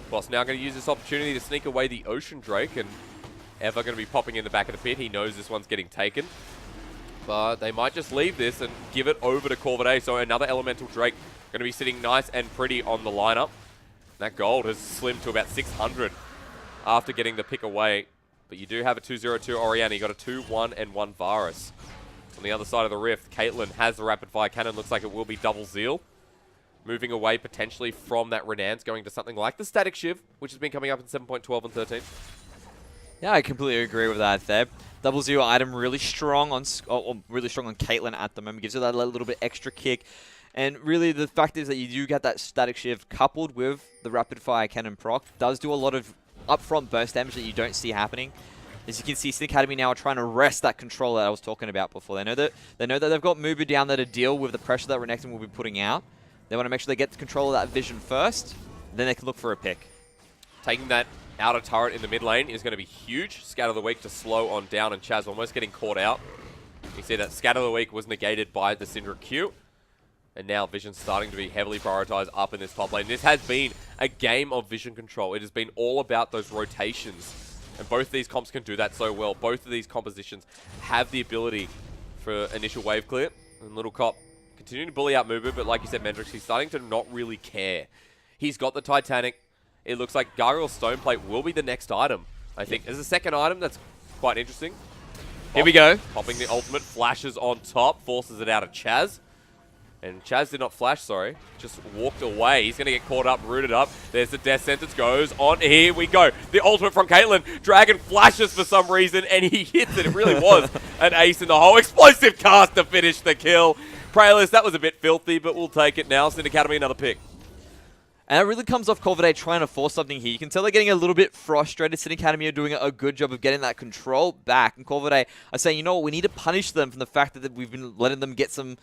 Boss now going to use this opportunity to sneak away the Ocean Drake, and Eva going to be popping in the back of the pit. He knows this one's getting taken. But they might just leave this and give it over to Corvidae. So another Elemental Drake going to be sitting nice and pretty on the lineup. That gold has slimmed to about 600 after getting the pick away. But you do have a 2-0-2 Orianna. You got a 2-1 and 1 Varus. On the other side of the rift, Caitlyn has the rapid fire cannon. Looks like it will be double Zeal. Moving away potentially from that Renan's, going to something like the Static Shiv, which has been coming up in 7.12 and 13. Yeah, I completely agree with that there. Double Zero item really strong on Caitlyn at the moment. Gives her that little bit extra kick. And really the fact is that you do get that Static Shiv coupled with the rapid fire cannon proc. Does do a lot of upfront burst damage that you don't see happening. As you can see, Sin Academy now are trying to wrest that control that I was talking about before. They know that they've got Mubu down there to deal with the pressure that Renekton will be putting out. They want to make sure they get control of that vision first, then they can look for a pick. Taking that outer turret in the mid lane is going to be huge. Scatter the Weak to slow on down, and Chaz almost getting caught out. You see that Scatter the Weak was negated by the Syndra Q. And now Vision's starting to be heavily prioritized up in this top lane. This has been a game of Vision control. It has been all about those rotations. And both of these comps can do that so well. Both of these compositions have the ability for initial wave clear. And Little Cop continuing to bully out Mubu, but like you said, Mendrix, he's starting to not really care. He's got the Titanic. It looks like Gargoyle Stoneplate will be the next item, I think. There's a second item that's quite interesting. Here we go. Popping the ultimate, flashes on top, forces it out of Chaz. And Chaz did not flash, sorry. Just walked away. He's going to get caught up, rooted up. There's the Death Sentence goes on. Here we go. The ultimate from Caitlyn. Dragon flashes for some reason, and he hits it. It really was an ace in the hole. Explosive cast to finish the kill. Prayless, that was a bit filthy, but we'll take it now. Sin Academy, another pick. And it really comes off Corvidae trying to force something here. You can tell they're getting a little bit frustrated. Sin Academy are doing a good job of getting that control back. And Corvidae are saying, you know what, we need to punish them from the fact that we've been letting them get some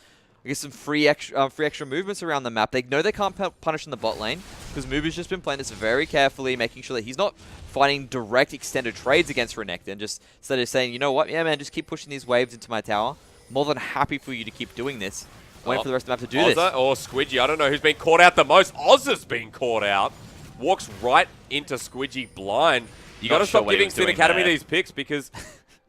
free extra movements around the map. They know they can't punish in the bot lane because Mubu's just been playing this very carefully, making sure that he's not fighting direct extended trades against Renekton. Just instead of saying, you know what, yeah man, just keep pushing these waves into my tower. More than happy for you to keep doing this. Waiting for the rest of the map to do this. Or Squidgy, I don't know who's been caught out the most. Oz has been caught out. Walks right into Squidgy blind. You got to stop giving Sin Academy these picks because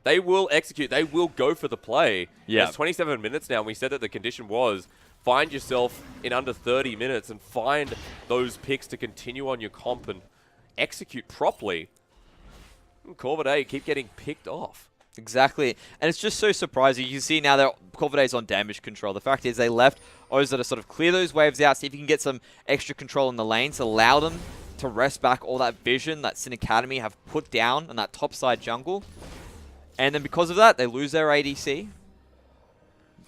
they will execute. They will go for the play. Yeah. It's 27 minutes now, and we said that the condition was find yourself in under 30 minutes and find those picks to continue on your comp and execute properly. And Corvidae keep getting picked off. Exactly. And it's just so surprising. You can see now that Corvidae's on damage control. The fact is they left Oza to sort of clear those waves out, see if you can get some extra control in the lanes, allow them to rest back all that vision that Sin Academy have put down on that top side jungle. And then because of that, they lose their ADC.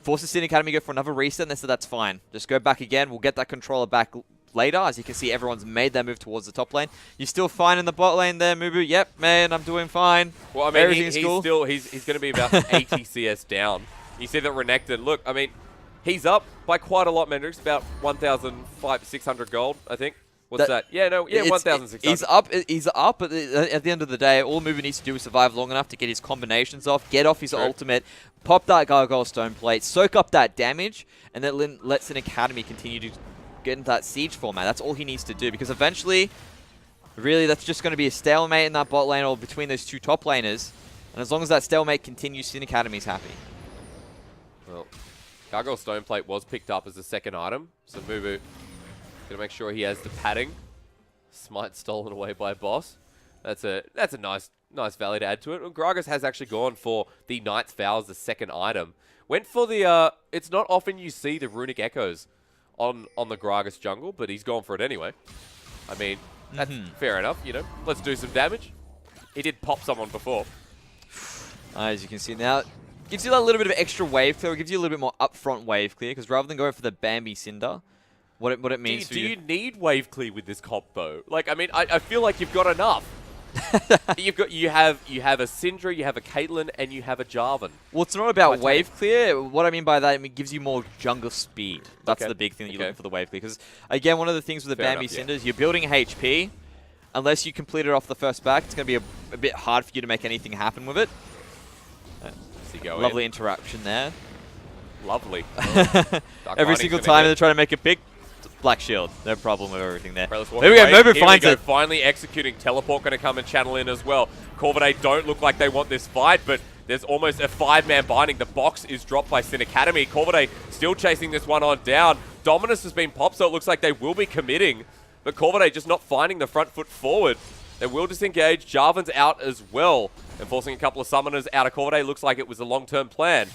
Forces Sin Academy to go for another reset, and they said that's fine. Just go back again. We'll get that controller back later. As you can see, everyone's made their move towards the top lane. You're still fine in the bot lane there, Mubu. Yep, man, I'm doing fine. Well, I mean, he's cool. He's going to be about 80 CS down. You see that Renekton, look, I mean, he's up by quite a lot, Mendrix, about 1,600 gold, I think. What's that? Yeah, no, yeah, 1,600. He's up at the end of the day. All Mover needs to do is survive long enough to get his combinations off, get off his ultimate, pop that Gargoyle Stone Plate, soak up that damage, and then lets an Academy continue to get into that siege format. That's all he needs to do, because eventually, really, that's just going to be a stalemate in that bot lane or between those two top laners. And as long as that stalemate continues, Sin Academy's happy. Well, Gargoyle Stone Plate was picked up as the second item, so Mubu gonna make sure he has the padding. Smite stolen away by Boss. That's a nice value to add to it. Well, Gragas has actually gone for the Knight's Vow as the second item. Went for the it's not often you see the Runic Echoes on the Gragas jungle, but he's gone for it anyway. I mean, that's fair enough, you know. Let's do some damage. He did pop someone before. As you can see now, gives you that little bit of extra wave clear. It gives you a little bit more upfront wave clear, because rather than going for the Bambi Cinder, what it means do you need wave clear with this comp though? Like, I mean, I feel like you've got enough. you have a Syndra, you have a Caitlyn, and you have a Jarvan. Well, it's not about wave clear. What I mean by that, it gives you more jungle speed. That's the big thing that you're looking for the wave clear. Because again, one of the things with the Bambi Cinders, you're building HP. Unless you complete it off the first back, it's going to be a bit hard for you to make anything happen with it. Lovely interruption there. Lovely. Every single time they're trying to make a pick, Black Shield. No problem with everything there. Right, there we go. Mobu finds it. Finally executing. Teleport going to come and channel in as well. Corvidae don't look like they want this fight, but there's almost a 5-man binding. The box is dropped by Sin Academy. Corvidae still chasing this one on down. Dominus has been popped, so it looks like they will be committing. But Corvidae just not finding the front foot forward. They will disengage. Jarvan's out as well. And forcing a couple of summoners out of Corvidae. Looks like it was a long-term plan.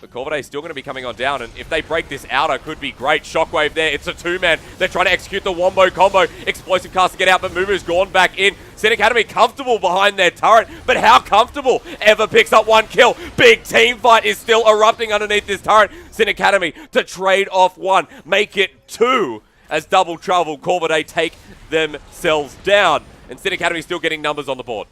But Corvidae is still going to be coming on down. And if they break this outer, could be great. Shockwave there. It's a 2-man. They're trying to execute the Wombo combo. Explosive cast to get out, but Mubu's gone back in. Sin Academy comfortable behind their turret. But how comfortable? Ever picks up 1 kill. Big team fight is still erupting underneath this turret. Sin Academy to trade off 1. Make it 2. As double trouble, Corvidae take themselves down. And Sin Academy still getting numbers on the board.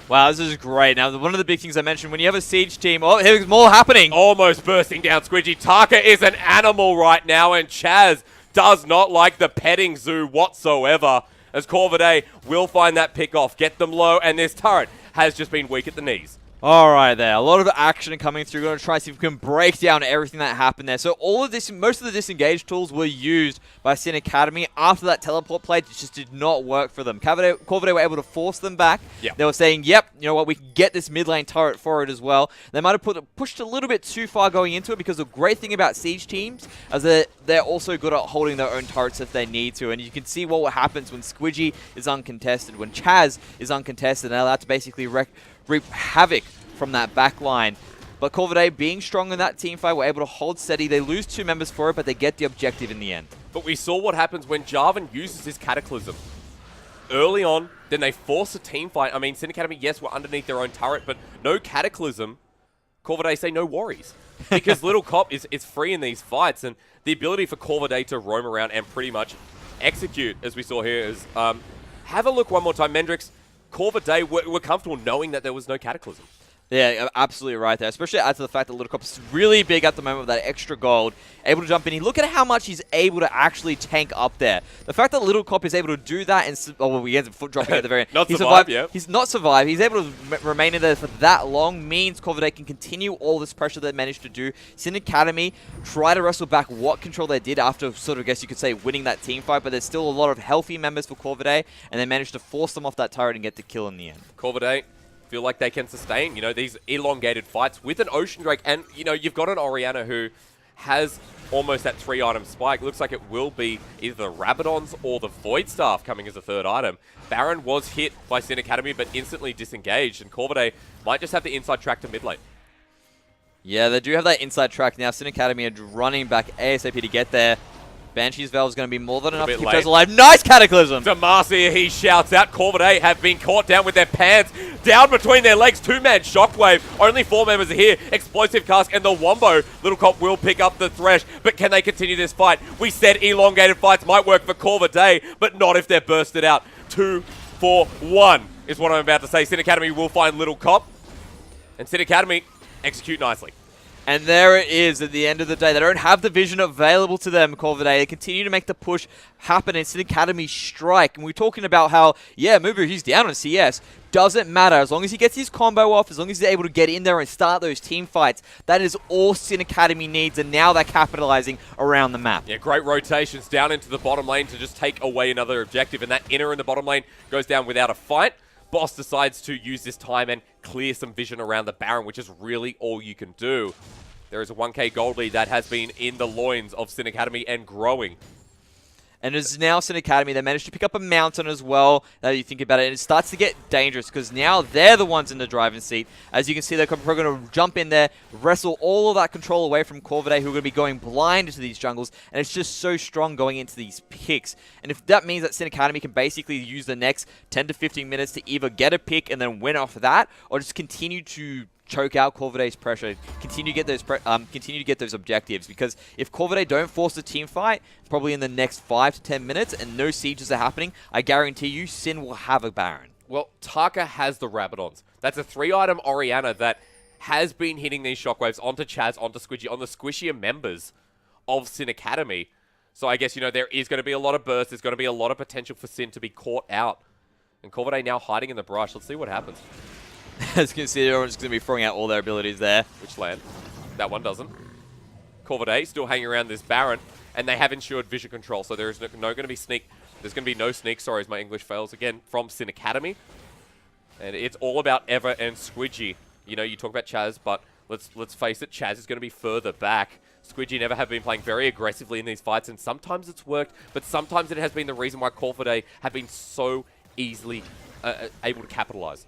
Wow, this is great. Now, one of the big things I mentioned, when you have a siege team... Oh, here's more happening. Almost bursting down Squidgy. Taka is an animal right now, and Chaz does not like the petting zoo whatsoever. As Corvidae will find that pick off, get them low, and this turret has just been weak at the knees. All right, there. A lot of action coming through. We're going to try to see if we can break down everything that happened there. So all of this, most of the disengage tools were used by Sin Academy. After that teleport play, it just did not work for them. Corvidae were able to force them back. Yep. They were saying, yep, you know what, we can get this mid lane turret for it as well. They might have pushed a little bit too far going into it, because the great thing about siege teams is that they're also good at holding their own turrets if they need to. And you can see what happens when Squidgy is uncontested, when Chaz is uncontested, and allowed to basically reap havoc from that back line. But Corvidae, being strong in that team fight, were able to hold steady. They lose 2 members for it, but they get the objective in the end. But we saw what happens when Jarvan uses his Cataclysm. Early on, then they force a team fight. I mean, Sin Academy, yes, were underneath their own turret, but no Cataclysm. Corvidae say no worries. Because Little Cop is free in these fights, and the ability for Corvidae to roam around and pretty much execute, as we saw here, is... have a look one more time, Mendrix. Corvidae were comfortable knowing that there was no Cataclysm. Yeah, absolutely right there. Especially add to the fact that Little Cop is really big at the moment with that extra gold. Able to jump in. Look at how much he's able to actually tank up there. The fact that Little Cop is able to do that and... Oh, well, he ends up foot dropping at the very end. He's not survived. He's able to remain in there for that long. Means Corvidae can continue all this pressure they managed to do. Sin Academy try to wrestle back what control they did after, sort of, I guess you could say, winning that team fight. But there's still a lot of healthy members for Corvidae. And they managed to force them off that turret and get the kill in the end. Corvidae feel like they can sustain, you know, these elongated fights with an Ocean Drake. And, you know, you've got an Orianna who has almost that 3-item spike. Looks like it will be either the Rabadons or the Void Staff coming as a 3rd item. Baron was hit by Sin Academy, but instantly disengaged. And Corvidae might just have the inside track to mid lane. Yeah, they do have that inside track now. Sin Academy are running back ASAP to get there. Banshee's Veil is going to be more than enough to keep us alive. Nice Cataclysm! Demacia, he shouts out. Corvidae have been caught down with their pants down between their legs. 2-man Shockwave. Only 4 members are here. Explosive Cask and the Wombo. Little Cop will pick up the Thresh, but can they continue this fight? We said elongated fights might work for Corvidae, but not if they're bursted out. 2-4-1 is what I'm about to say. Sin Academy will find Little Cop, and Sin Academy execute nicely. And there it is at the end of the day. They don't have the vision available to them, Corvidae. They continue to make the push happen. It's an Academy strike. And we're talking about how, yeah, Mubu, he's down on CS. Doesn't matter. As long as he gets his combo off, as long as he's able to get in there and start those team fights, that is all Sin Academy needs. And now they're capitalizing around the map. Yeah, great rotations down into the bottom lane to just take away another objective. And that inner in the bottom lane goes down without a fight. Boss decides to use this time and clear some vision around the Baron, which is really all you can do. There is a 1k gold lead that has been in the loins of Sin Academy and growing. And it's now Sin Academy. They managed to pick up a mountain as well, now that you think about it. And it starts to get dangerous because now they're the ones in the driving seat. As you can see, they're probably going to jump in there, wrestle all of that control away from Corvidae, who are going to be going blind into these jungles. And it's just so strong going into these picks. And if that means that Sin Academy can basically use the next 10 to 15 minutes to either get a pick and then win off that, or just continue to choke out Corvidae's pressure, continue to get those objectives. Because if Corvidae don't force a team fight, probably in the next 5 to 10 minutes, and no sieges are happening, I guarantee you, Sin will have a Baron. Well, Taka has the Rabadons. That's a 3-item Orianna that has been hitting these shockwaves onto Chaz, onto Squidgy, on the squishier members of Sin Academy. So I guess, you know, there is going to be a lot of bursts. There's going to be a lot of potential for Sin to be caught out. And Corvidae now hiding in the brush. Let's see what happens. As you can see, everyone's going to be throwing out all their abilities there. Which land? That one doesn't. Corvidae still hanging around this Baron, and they have ensured vision control, so there is no going to be sneak. There's going to be no sneak, sorry, as my English fails again, from Sin Academy. And it's all about Eva and Squidgy. You know, you talk about Chaz, but let's face it, Chaz is going to be further back. Squidgy never have been playing very aggressively in these fights, and sometimes it's worked, but sometimes it has been the reason why Corvidae have been so easily able to capitalize.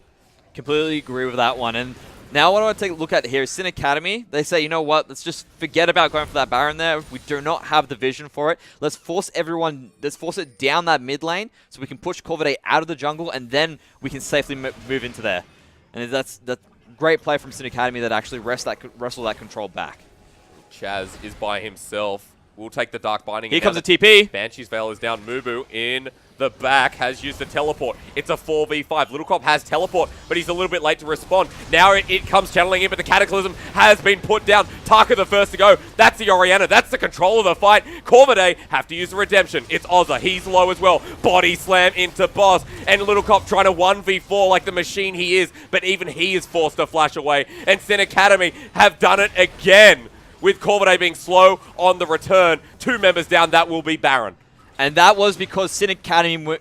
Completely agree with that one. And now what I want to take a look at here is Sin Academy. They say, you know what, let's just forget about going for that Baron there. We do not have the vision for it. Let's force it down that mid lane so we can push Corvidae out of the jungle, and then we can safely move into there. And that's great play from Sin Academy that actually wrestle that control back. Chaz is by himself. We'll take the Dark Binding. Here comes a TP. Banshee's Veil is down. Mubu in the back has used the teleport. It's a 4v5. Little Cop has teleport, but he's a little bit late to respond. Now it comes channeling in, but the Cataclysm has been put down. Taka the first to go. That's the Orianna. That's the control of the fight. Corvidae have to use the redemption. It's Ozza. He's low as well. Body slam into Boss. And Little Cop trying to 1v4 like the machine he is, but even he is forced to flash away. And Sin Academy have done it again. With Corvidae being slow on the return, 2 members down, that will be Baron. And that was because Sin Academy were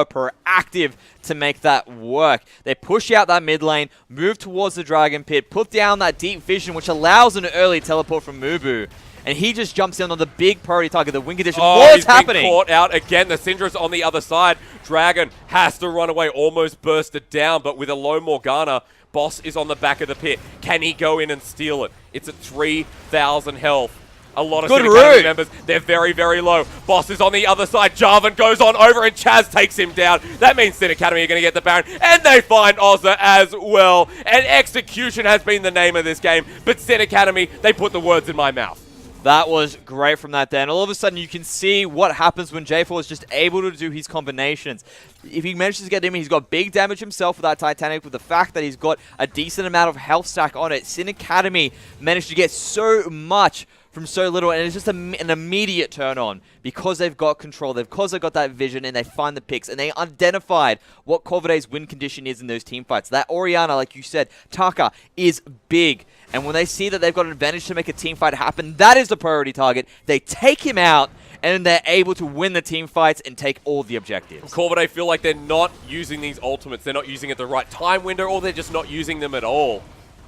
proactive to make that work. They push out that mid lane, move towards the Dragon Pit, put down that deep vision, which allows an early teleport from Mubu. And he just jumps in on the big priority target, the wing condition. What's happening? Been caught out again. The Syndra's on the other side. Dragon has to run away, almost bursted down, but with a low Morgana, Boss is on the back of the pit. Can he go in and steal it? It's at 3,000 health. A lot of Sin Academy members, they're very, very low. Boss is on the other side. Jarvan goes on over and Chaz takes him down. That means Sin Academy are going to get the Baron. And they find Ozza as well. And execution has been the name of this game. But Sin Academy, they put the words in my mouth. That was great from that there. And all of a sudden, you can see what happens when J4 is just able to do his combinations. If he manages to get him, he's got big damage himself with that Titanic, with the fact that he's got a decent amount of health stack on it. Sin Academy managed to get so much from so little, and it's just an immediate turn on because they've got control, because they've got that vision, and they find the picks, and they identified what Corvidae's win condition is in those team fights. That Orianna, like you said, Taka, is big. And when they see that they've got an advantage to make a team fight happen, that is the priority target. They take him out, and they're able to win the team fights and take all the objectives. Corvidae feel like they're not using these ultimates. They're not using it at the right time window, or they're just not using them at all.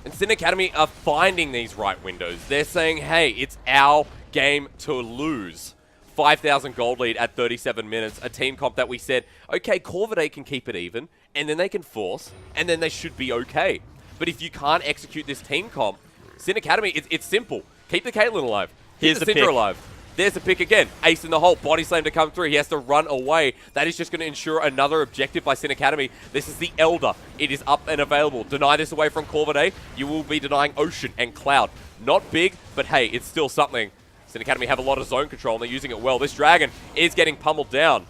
And Sin Academy are finding these right windows. They're saying, hey, it's our game to lose. 5,000 gold lead at 37 minutes. A team comp that we said, okay, Corvidae can keep it even, and then they can force, and then they should be okay. But if you can't execute this team comp, Sin Academy, it's simple. Keep the Caitlyn alive. Keep the Syndra alive. There's the pick again. Ace in the hole. Body slam to come through. He has to run away. That is just going to ensure another objective by Sin Academy. This is the Elder. It is up and available. Deny this away from Corvidae. You will be denying Ocean and Cloud. Not big, but hey, it's still something. Sin Academy have a lot of zone control, and they're using it well. This Dragon is getting pummeled down.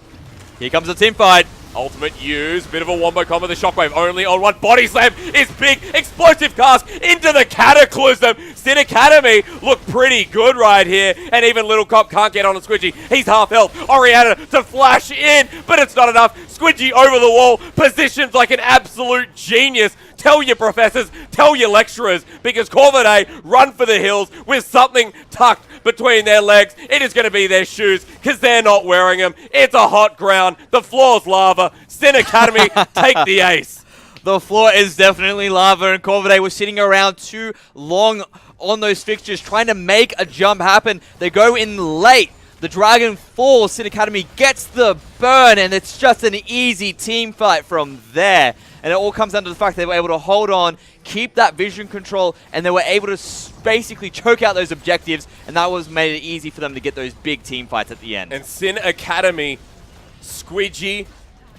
Here comes the team fight. Ultimate use, bit of a wombo combo, the shockwave only on one. Body slam is big, explosive cast into the Cataclysm. Sin Academy look pretty good right here, and even Little Cop can't get on a Squidgy. He's half health. Oriana to flash in, but it's not enough. Squidgy over the wall, positioned like an absolute genius. Tell your professors, tell your lecturers, because Corvidae run for the hills with something tucked between their legs. It is going to be their shoes, because they're not wearing them. It's a hot ground. The floor's lava. Sin Academy, take the ace. The floor is definitely lava, and Corvidae was sitting around too long on those fixtures, trying to make a jump happen. They go in late. The Dragon falls. Sin Academy gets the burn, and it's just an easy team fight from there. And it all comes down to the fact they were able to hold on, keep that vision control, and they were able to basically choke out those objectives, and that was made it easy for them to get those big team fights at the end. And Sin Academy, Squidgy,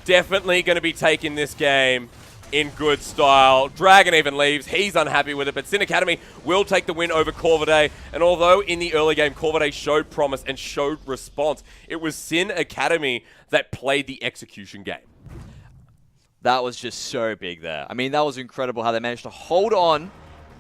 definitely going to be taking this game in good style. Dragon even leaves. He's unhappy with it, but Sin Academy will take the win over Corvidae. And although in the early game, Corvidae showed promise and showed response, it was Sin Academy that played the execution game. That was just so big there. I mean, that was incredible how they managed to hold on,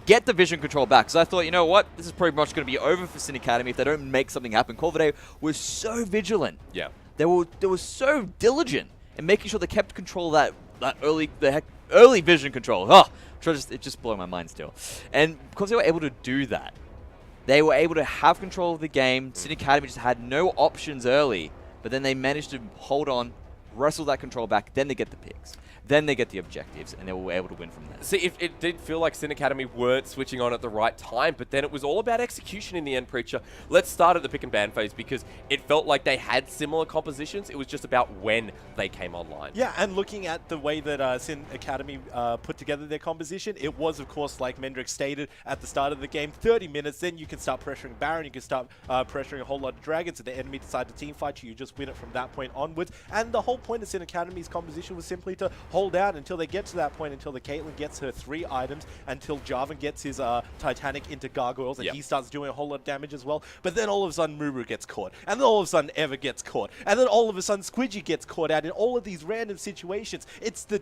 get the vision control back. Because I thought, you know what? This is pretty much going to be over for Sin Academy if they don't make something happen. Corvidae was so vigilant. Yeah. They were so diligent in making sure they kept control of that early vision control. Oh, it just blew my mind still. And because they were able to do that, they were able to have control of the game. Sin Academy just had no options early, but then they managed to hold on, wrestle that control back, then they get the picks. Then they get the objectives, and they were able to win from there. See, if it did feel like Sin Academy weren't switching on at the right time, but then it was all about execution in the end, Preacher. Let's start at the pick and ban phase, because it felt like they had similar compositions. It was just about when they came online. Yeah, and looking at the way that Sin Academy put together their composition, it was, of course, like Mendrick stated at the start of the game, 30 minutes, then you can start pressuring Baron, you can start pressuring a whole lot of Dragons. If the enemy decide to team fight you, you just win it from that point onwards. And the whole point of Sin Academy's composition was simply to hold out until they get to that point, until the Caitlyn gets her 3 items, until Jarvan gets his Titanic into Gargoyles, and he starts doing a whole lot of damage as well. But then all of a sudden Mumu gets caught, and then all of a sudden Eva gets caught, and then all of a sudden Squidgy gets caught out in all of these random situations. It's the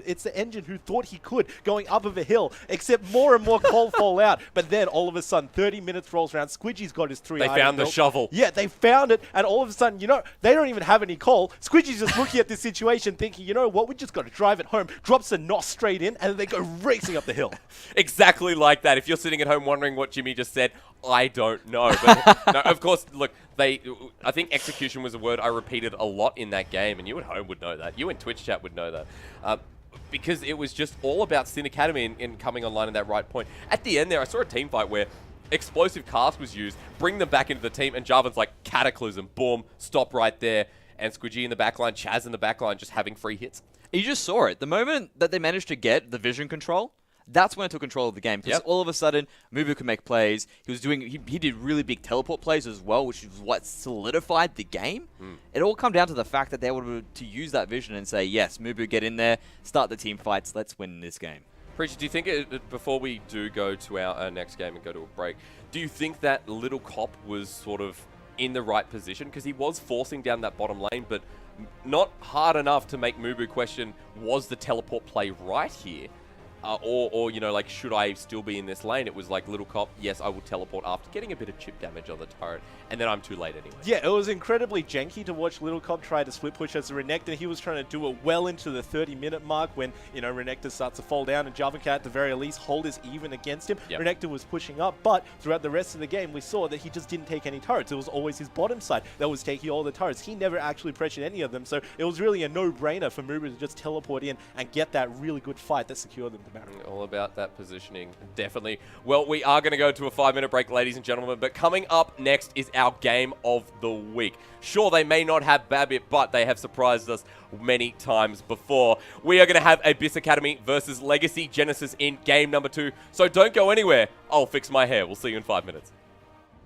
it's the engine who thought he could, going up of a hill, except more and more coal fall out. But then all of a sudden 30 minutes rolls around, Squidgy's got his 3 items. They found the shovel. Yeah, they found it, and all of a sudden, you know, they don't even have any coal. Squidgy's just looking at this situation thinking, you know what, we just got to drive it home, drops a NOS straight in, and then they go racing up the hill. Exactly like that. If you're sitting at home wondering what Jimmy just said, I don't know. But no, of course, look, I think execution was a word I repeated a lot in that game, and you at home would know that. You in Twitch chat would know that. Because it was just all about Sin Academy and coming online in that right point. At the end there, I saw a team fight where explosive cast was used, bring them back into the team, and Jarvan's like, Cataclysm, boom, stop right there. And Squidgy in the backline, Chaz in the backline, just having free hits. You just saw it. The moment that they managed to get the vision control, that's when it took control of the game. Because all of a sudden, Mumu could make plays. He did really big teleport plays as well, which is what solidified the game. It all come down to the fact that they were able to use that vision and say, yes, Mumu, get in there, start the team fights, let's win this game. Preacher, do you think, before we do go to our next game and go to a break, do you think that Little Cop was sort of in the right position? Because he was forcing down that bottom lane, but not hard enough to make Mubu question, was the teleport play right here? Or, you know, like, should I still be in this lane? It was like, Little Cop, yes, I will teleport after getting a bit of chip damage on the turret, and then I'm too late anyway. Yeah, it was incredibly janky to watch Little Cop try to split push as a Renekton. He was trying to do it well into the 30-minute mark when, you know, Renekton starts to fall down, and Jarvan can, at the very least, hold his even against him. Renekton was pushing up, but throughout the rest of the game, we saw that he just didn't take any turrets. It was always his bottom side that was taking all the turrets. He never actually pressured any of them, so it was really a no-brainer for Mubu to just teleport in and get that really good fight that secured them to Baron. All about that positioning, definitely. Well, we are going to go to a 5-minute break, ladies and gentlemen, but coming up next is our game of the week. Sure, they may not have Babbitt, but they have surprised us many times before. We are going to have Abyss Academy versus Legacy Genesis in game number 2, so don't go anywhere. I'll fix my hair. We'll see you in 5 minutes.